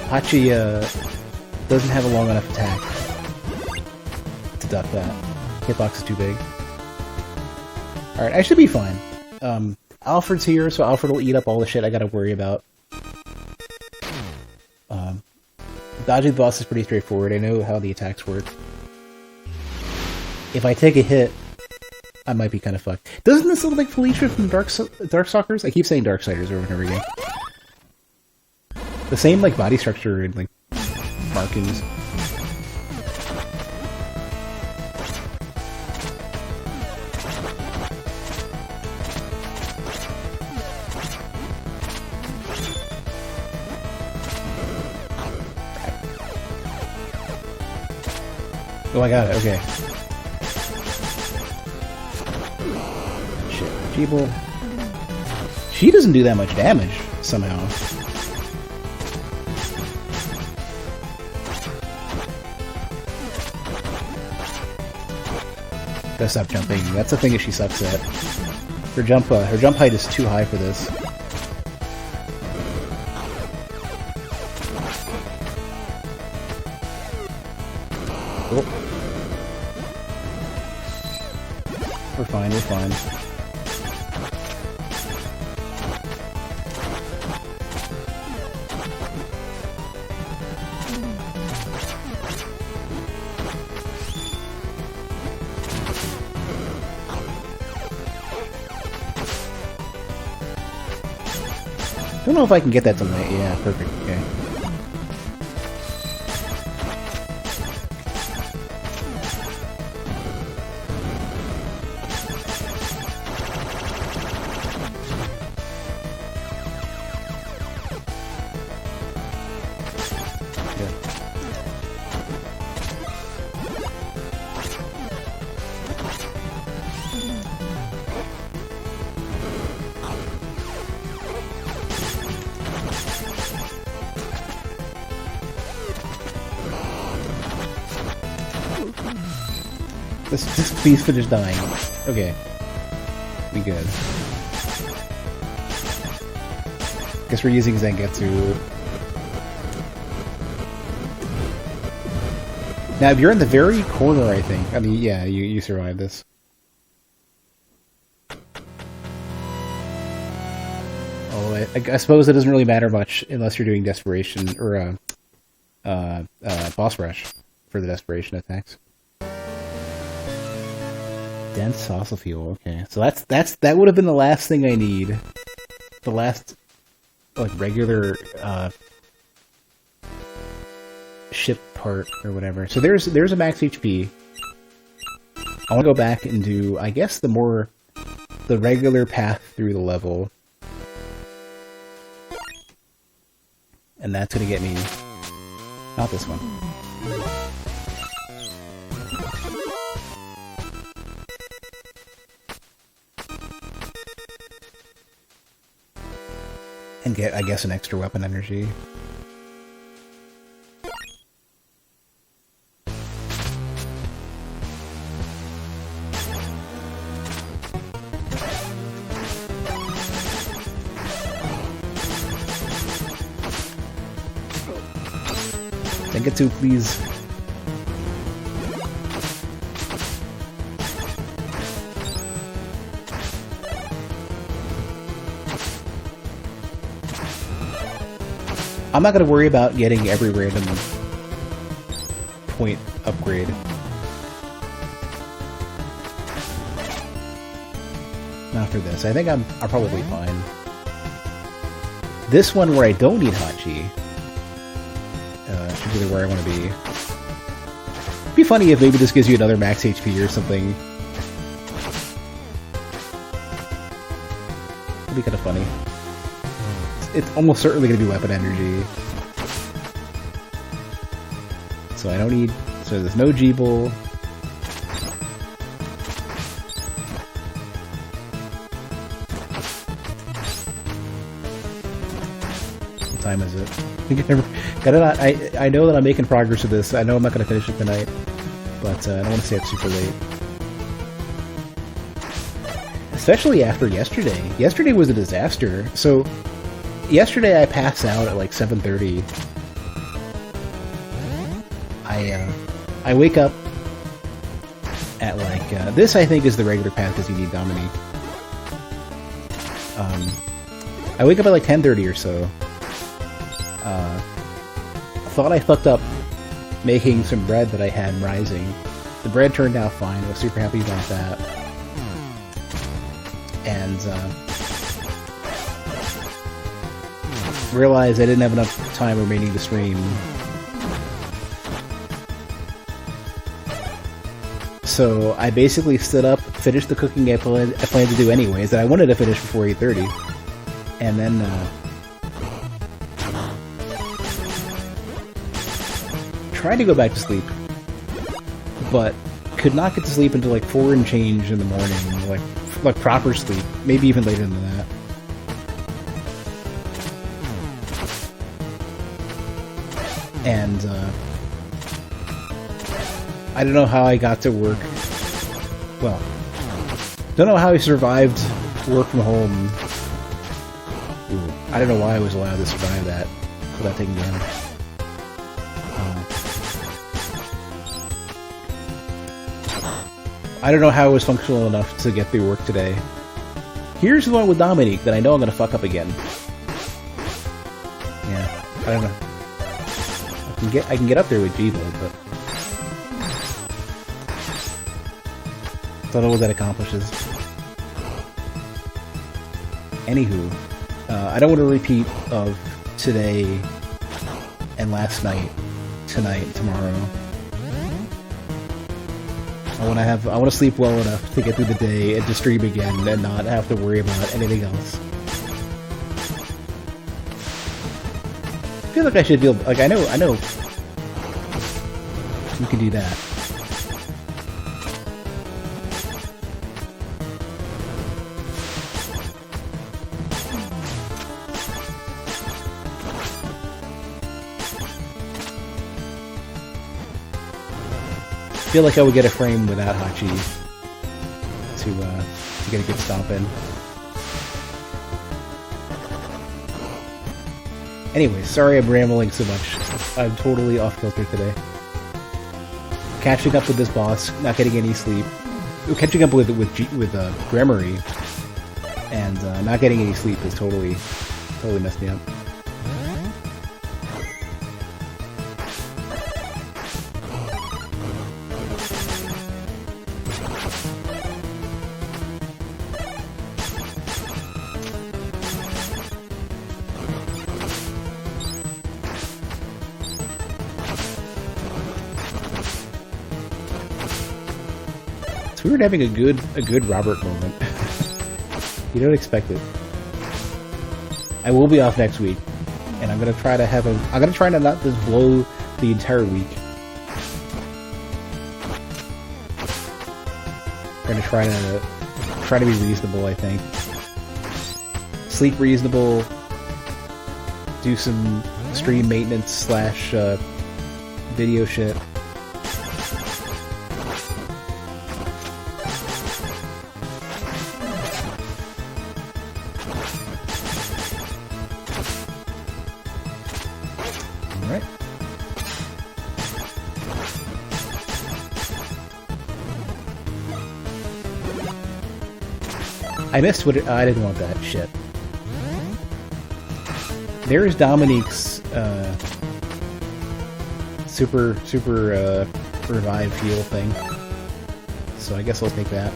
Hachi doesn't have a long enough attack to duck that. Hitbox is too big. Alright, I should be fine. Alfred's here, so Alfred will eat up all the shit I gotta worry about. Dodging the boss is pretty straightforward. I know how the attacks work. If I take a hit, I might be kind of fucked. Doesn't this look like Felicia from Darkstalkers? I keep saying Darksiders over and over again. The same like body structure and like markings. Oh, I got it, okay. Shit, Feeble. She doesn't do that much damage, somehow. Gotta stop jumping. That's the thing that she sucks at. Her jump height is too high for this. Oh. We're fine, we're fine. I don't know if I can get that to land. Yeah, perfect, okay. Just please finish dying. Okay. Be good. Guess we're using Zangetsu. Now, if you're in the very corner, I think. I mean, yeah, you survived this. Oh, I suppose it doesn't really matter much unless you're doing Desperation, or, Boss Rush for the Desperation attacks. Dense fossil fuel, okay. So that would have been the last thing I need. The last, like, regular, ship part, or whatever. So there's a max HP. I want to go back and do, I guess, the regular path through the level. And that's gonna get me, not this one. And get, I guess, an extra weapon energy. Zangetsu, please. I'm not going to worry about getting every random point upgrade. Not for this. I think I'm probably fine. This one where I don't need Hachi should be where I want to be. be funny if maybe this gives you another max HP or something. It'd be kind of funny. It's almost certainly going to be weapon energy. So I don't need... So there's no G-Bull. What time is it? I know that I'm making progress with this. I know I'm not going to finish it tonight. But I don't want to stay up super late. Especially after yesterday. Yesterday was a disaster. So, yesterday I passed out at like 7:30. I wake up at like... this, I think, is the regular path because you need Dominique. I wake up at like 10:30 or so. Thought I fucked up making some bread that I had rising. The bread turned out fine. I was super happy about that. And realized I didn't have enough time remaining to stream. So I basically stood up, finished the cooking I planned to do anyways, that I wanted to finish before 8:30. And then tried to go back to sleep, but could not get to sleep until like 4 and change in the morning, like proper sleep, maybe even later than that. And I don't know how I got to work. Well, don't know how I survived work from home. Ooh, I don't know why I was allowed to survive that without taking damage. I don't know how I was functional enough to get through work today. Here's the one with Dominique that I know I'm gonna fuck up again. Yeah, I don't know. I can get up there with G-Bull, but don't know what that accomplishes. Anywho, I don't want a repeat of today and last night, tonight, tomorrow. I want to sleep well enough to get through the day and to stream again and not have to worry about anything else. I feel like I should feel like I know you can do that. I feel like I would get a frame without Hachi to get a good stomp in. Anyway, sorry I'm rambling so much. I'm totally off kilter today. Catching up with this boss, not getting any sleep. Catching up with Gremory, and not getting any sleep has totally messed me up. It's weird having a good Robert moment. You don't expect it. I will be off next week, and I'm gonna try to not just blow the entire week. I'm gonna try to be reasonable, I think. Sleep reasonable. Do some stream maintenance / video shit. I missed what I didn't want that shit. There's Dominique's super revive heal thing. So I guess I'll take that.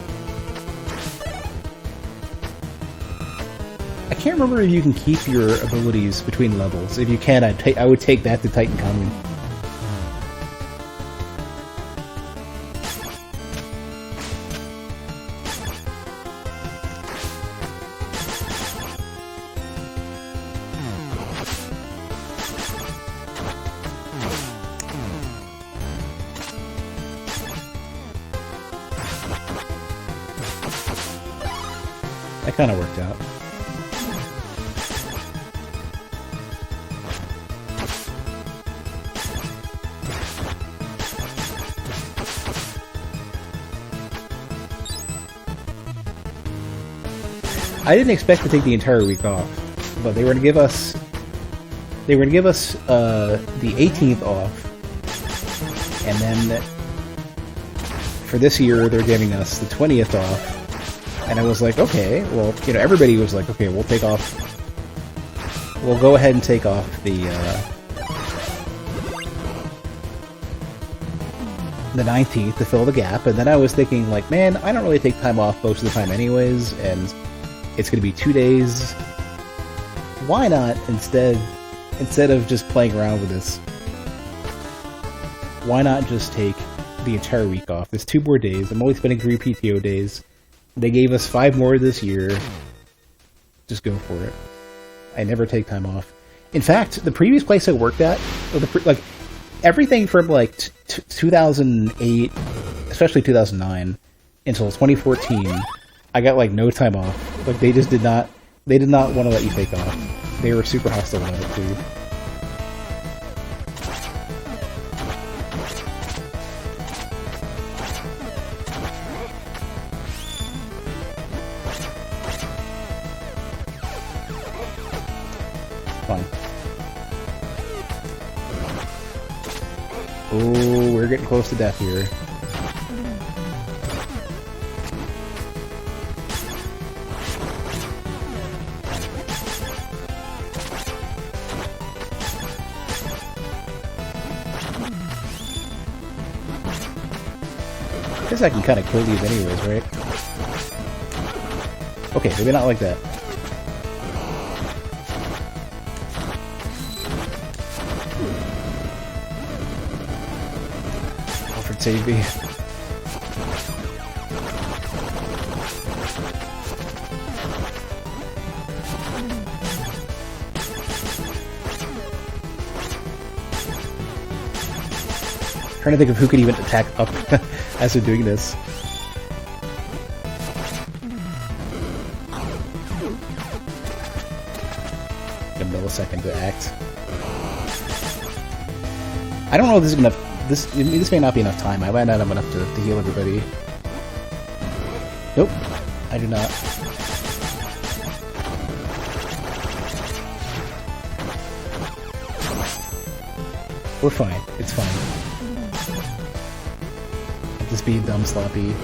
I can't remember if you can keep your abilities between levels. If you can, I would take that to Titan Common. That kind of worked out. I didn't expect to take the entire week off, but they were going to give us the 18th off, and then for this year they're giving us the 20th off. And I was like, okay, well, you know, everybody was like, okay, we'll go ahead and take off the 19th to fill the gap. And then I was thinking, like, man, I don't really take time off most of the time anyways, and it's going to be 2 days. Why not, instead of just playing around with this, why not just take the entire week off? There's 2 more days. I'm only spending 3 PTO days. They gave us 5 more this year. Just go for it. I never take time off. In fact, the previous place I worked at, like everything from like 2008, especially 2009, until 2014, I got like no time off. Like they did not want to let you take off. They were super hostile about it too. Fine. Oh, we're getting close to death here. I guess I can kind of kill these anyways, right? Okay, maybe not like that. Alfred save me. Trying to think of who could even attack up as we're doing this. A millisecond to act. I don't know if this is enough. This may not be enough time. I might not have enough to heal everybody. Nope, I do not. We're fine. It's fine. Just being dumb sloppy.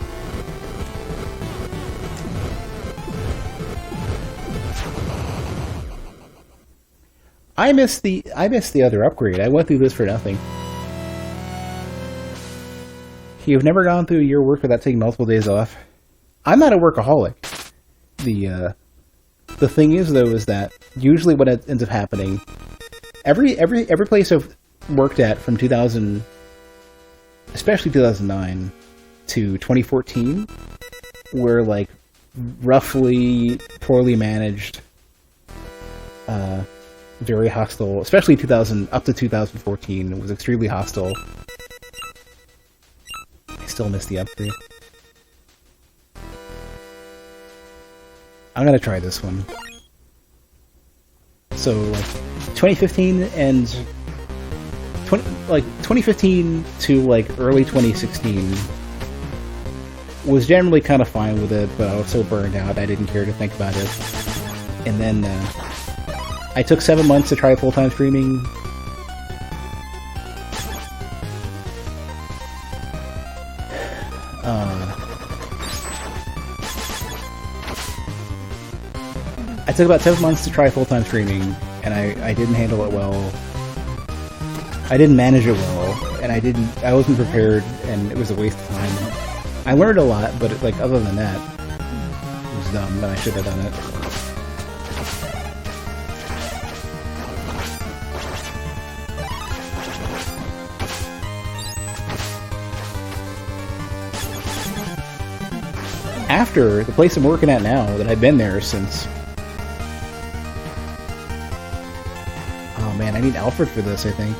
I missed the other upgrade. I went through this for nothing. You've never gone through your work without taking multiple days off. I'm not a workaholic. The thing is though is that usually what ends up happening, every place I've worked at from 2000, especially 2009 to 2014, were like roughly poorly managed, very hostile. Especially 2000 up to 2014, it was extremely hostile. I still miss the upgrade. I'm gonna try this one. So like 2015 and 2015 to like early 2016 was generally kind of fine with it, but I was so burned out I didn't care to think about it. And then I took 7 months to try full-time streaming. I took about 7 months to try full-time streaming, and I didn't handle it well. I didn't manage it well, and I wasn't prepared, and it was a waste of time. I learned a lot, but like other than that, it was dumb, and I should have done it. After the place I'm working at now, that I've been there since. Oh man, I need Alfred for this, I think.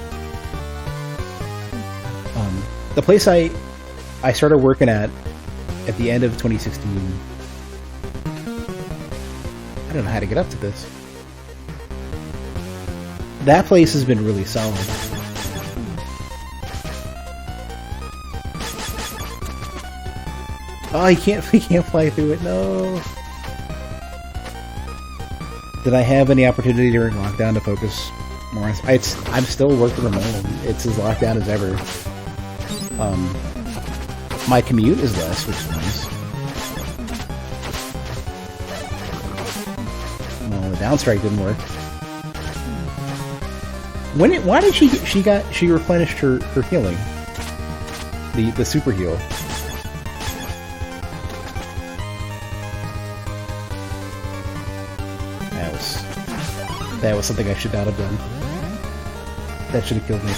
The place I started working at the end of 2016, I don't know how to get up to this. That place has been really solid. Oh, he can't fly through it, no! Did I have any opportunity during lockdown to focus more on... I'm still working from home. It's as locked down as ever. My commute is less, which is nice. Well, the downstrike didn't work. Why did she replenished her healing? The super heal. That was something I should not have done. That should have killed me.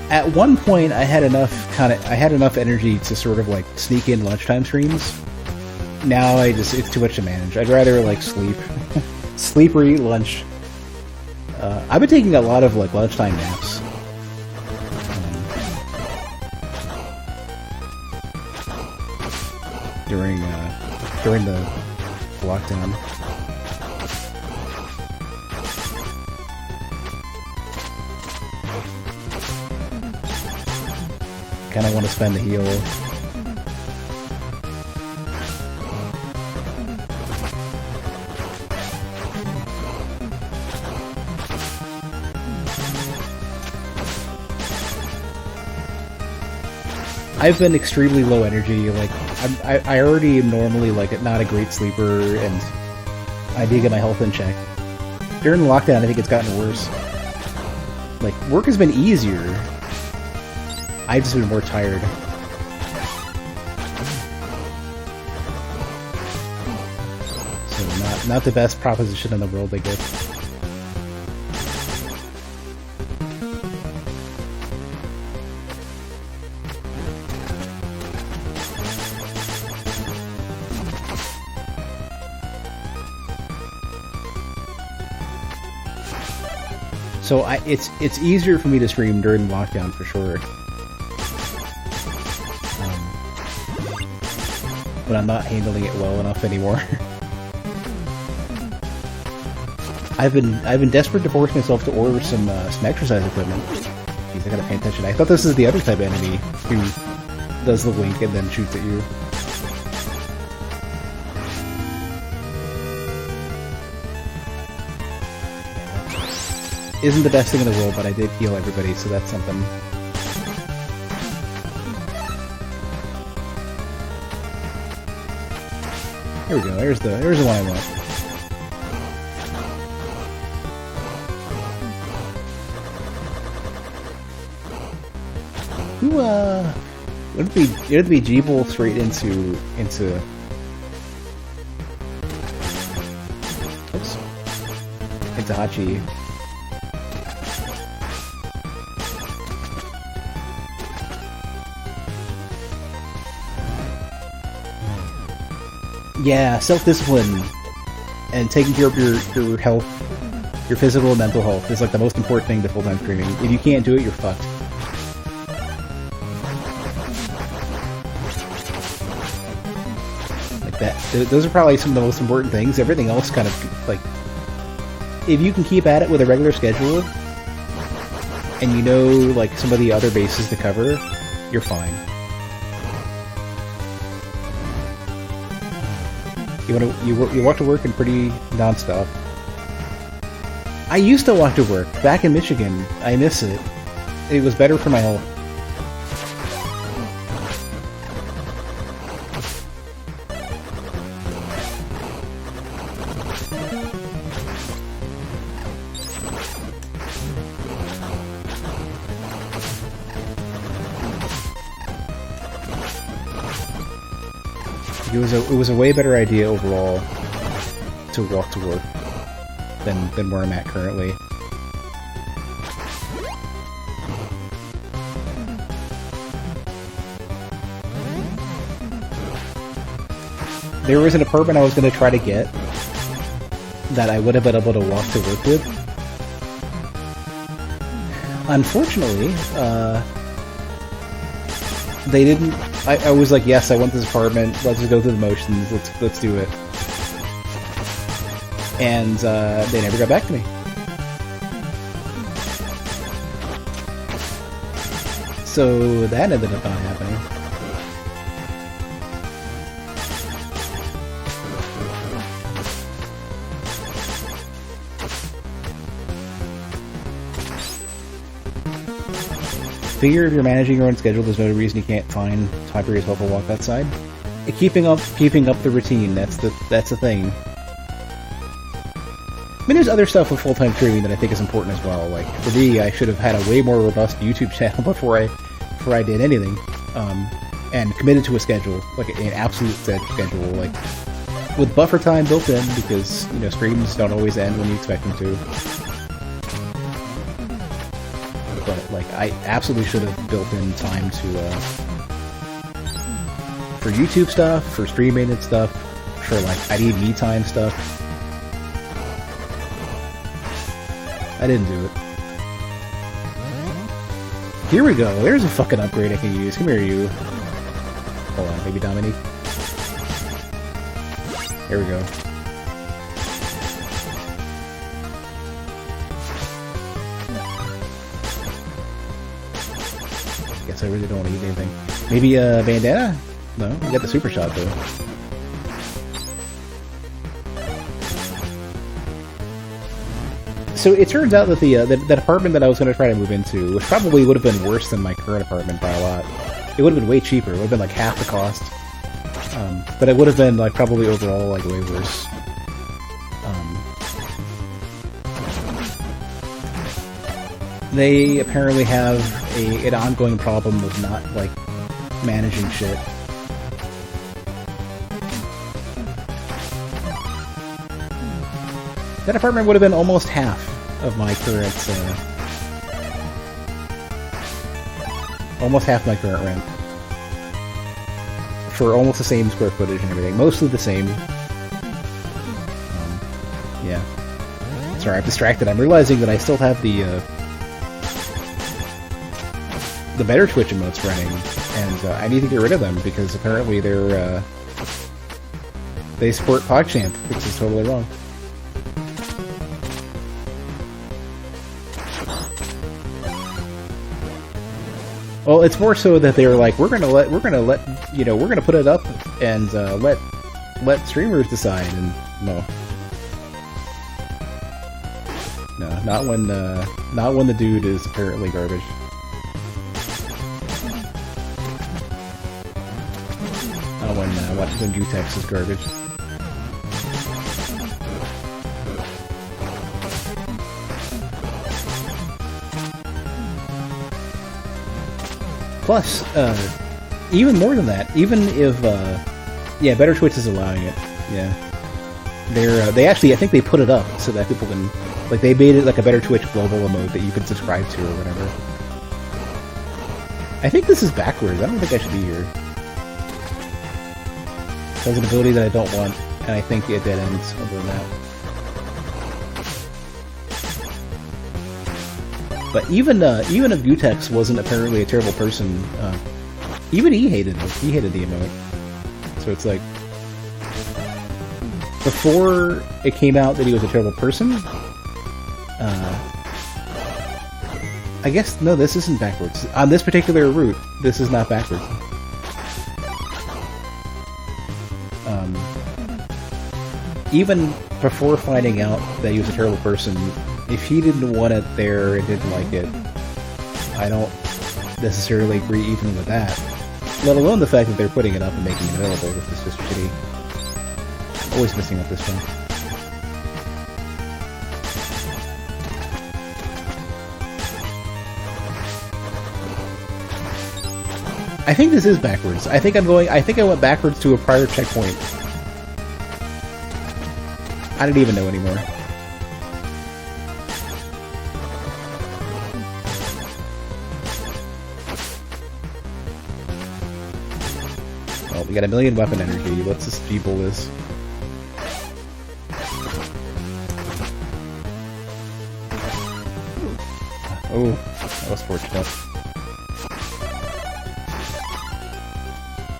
At one point, I had enough energy to sort of like sneak in lunchtime streams. Now it's too much to manage. I'd rather like sleep, sleep or eat lunch. I've been taking a lot of like lunchtime naps. During the lockdown. Kinda want to spend the heal. I've been extremely low energy, like, I already am normally, like, not a great sleeper, and I do get my health in check. During the lockdown, I think it's gotten worse. Like, work has been easier. I've just been more tired. So, not the best proposition in the world, I guess. So it's easier for me to stream during lockdown for sure, but I'm not handling it well enough anymore. I've been desperate to force myself to order some exercise equipment. Jeez, I gotta pay attention. I thought this is the other type of enemy who does the wink and then shoots at you. Isn't the best thing in the world, but I did heal everybody, so that's something. Here we go. There's the one I want. Who it'd be Jeeble straight into Hachi. Yeah, self-discipline and taking care of your health, your physical and mental health is like the most important thing to full-time streaming. If you can't do it, you're fucked. Like that. Those are probably some of the most important things. Everything else kind of, like, if you can keep at it with a regular schedule, and you know, like, some of the other bases to cover, you're fine. You walk to work and pretty non-stop. I used to walk to work back in Michigan. I miss it. It was better for my health. It was a way better idea overall to walk to work than where I'm at currently. There was an apartment I was going to try to get that I would have been able to walk to work with. Unfortunately, they didn't I was like, yes, I want this apartment. Let's just go through the motions. Let's do it. And they never got back to me. So that ended up not happening. Figure if you're managing your own schedule, there's no reason you can't find time for yourself to walk outside. Keeping up the routine, that's the thing. I mean, there's other stuff with full-time streaming that I think is important as well. Like, for me, I should have had a way more robust YouTube channel before I did anything. And committed to a schedule, like an absolute set schedule, like, with buffer time built in, because, you know, streams don't always end when you expect them to. But, like, I absolutely should have built in time to, for YouTube stuff, for streaming and stuff, for, like, I need me time stuff. I didn't do it. Here we go, there's a fucking upgrade I can use. Come here, you. Hold on, maybe Dominique? There we go. Guess I really don't want to eat anything. Maybe a bandana? No, we got the super shot though. So it turns out that that apartment that I was going to try to move into, which probably would have been worse than my current apartment by a lot. It would have been way cheaper. It would have been like half the cost. But it would have been like probably overall like way worse. They apparently have an ongoing problem of not like managing shit. That apartment would have been almost half of my current, almost half my current rent. For almost the same square footage and everything. Mostly the same. Yeah. Sorry, I'm distracted. I'm realizing that I still have the better Twitch emotes running, and I need to get rid of them, because apparently they support PogChamp, which is totally wrong. Well, it's more so that they're like, we're gonna put it up and let streamers decide, and no, not when the dude is apparently garbage. Not when Gutex is garbage. Plus, even more than that, even if, yeah, Better Twitch is allowing it, yeah. They actually, I think they put it up so that people can, like, they made it like a Better Twitch global emote that you can subscribe to or whatever. I think this is backwards. I don't think I should be here. It has an ability that I don't want, and I think it dead ends other than that. But even if Gutex wasn't apparently a terrible person, even he hated it. He hated the emote. So it's like, before it came out that he was a terrible person, I guess, no, this isn't backwards. On this particular route, this is not backwards. Even before finding out that he was a terrible person, if he didn't want it there and didn't like it, I don't necessarily agree even with that. Let alone the fact that they're putting it up and making it available, which is just shitty. Always messing up this one. I think this is backwards. I think I went backwards to a prior checkpoint. I don't even know anymore. Well, we got a million weapon energy. Let's just people this. Oh, that was fortunate.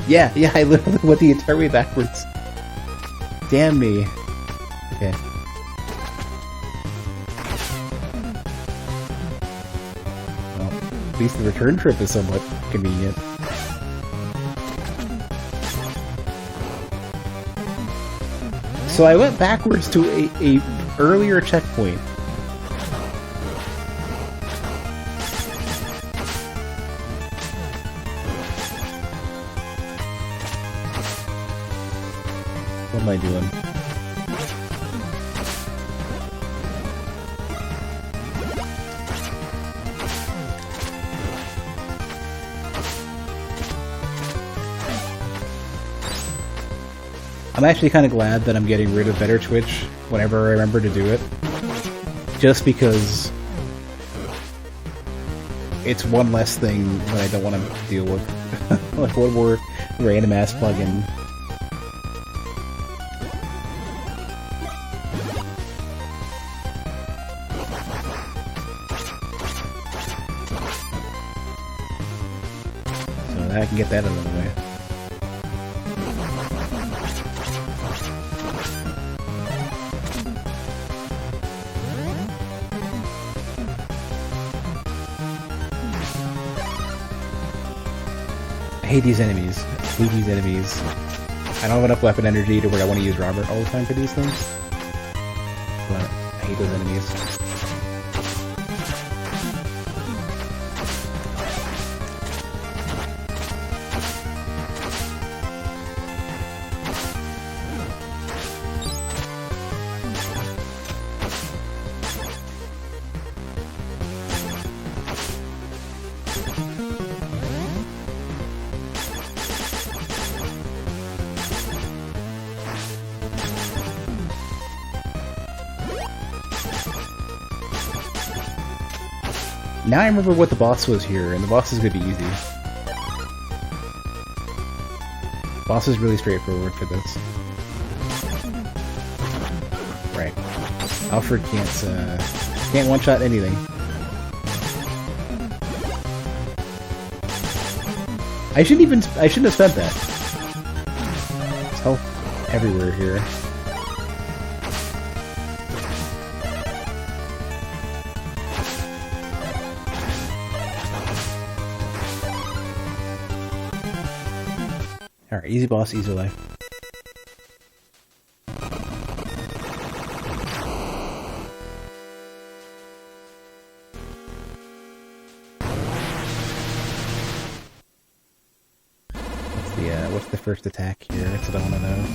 Yeah, I literally went the entire way backwards. Damn me. Okay. Well, at least the return trip is somewhat convenient. So I went backwards to a earlier checkpoint. What am I doing? I'm actually kind of glad that I'm getting rid of Better Twitch whenever I remember to do it. Just because it's one less thing that I don't want to deal with. Like one more random ass plugin. So I can get that out of the way. I hate these enemies. I hate these enemies. I don't have enough weapon energy to where I want to use Robert all the time for these things. But I hate those enemies. Now I remember what the boss was here, and the boss is going to be easy. Boss is really straightforward for this. Right. Alfred can't one-shot anything. I shouldn't have spent that. There's health everywhere here. Alright, easy boss, easy life. What's the first attack here? That's what I want to know.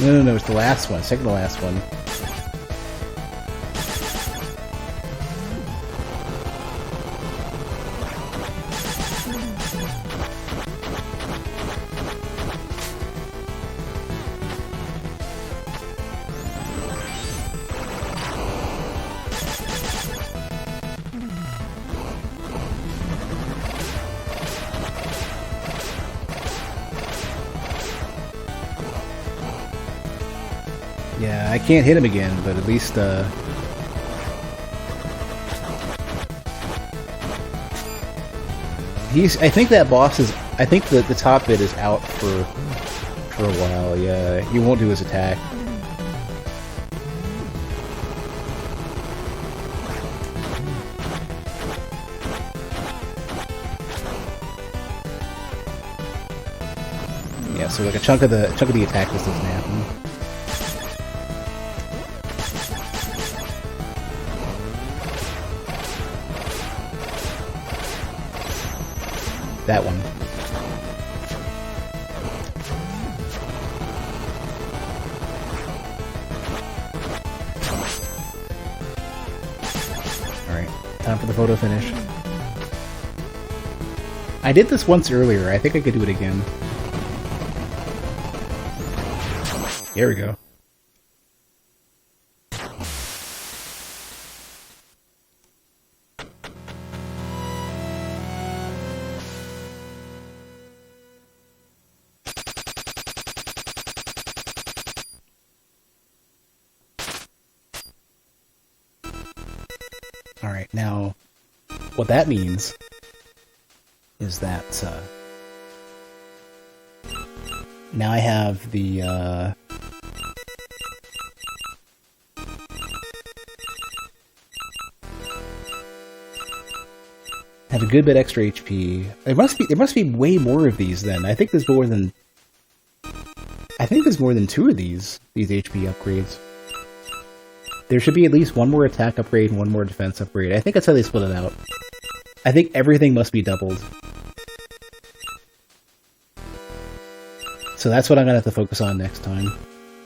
No, it's the last one. Second to last one. Yeah, I can't hit him again, but at least, I think that boss is... I think that the top bit is out for a while, yeah. He won't do his attack. Yeah, so like a chunk of the attack just doesn't happen. That one. Alright, time for the photo finish. I did this once earlier, I think I could do it again. Here we go. Alright, now, what that means is that, now I have the, have a good bit extra HP. There must be way more of these then. I think there's more than 2 of these HP upgrades. There should be at least one more attack upgrade and one more defense upgrade. I think that's how they split it out. I think everything must be doubled. So that's what I'm gonna have to focus on next time.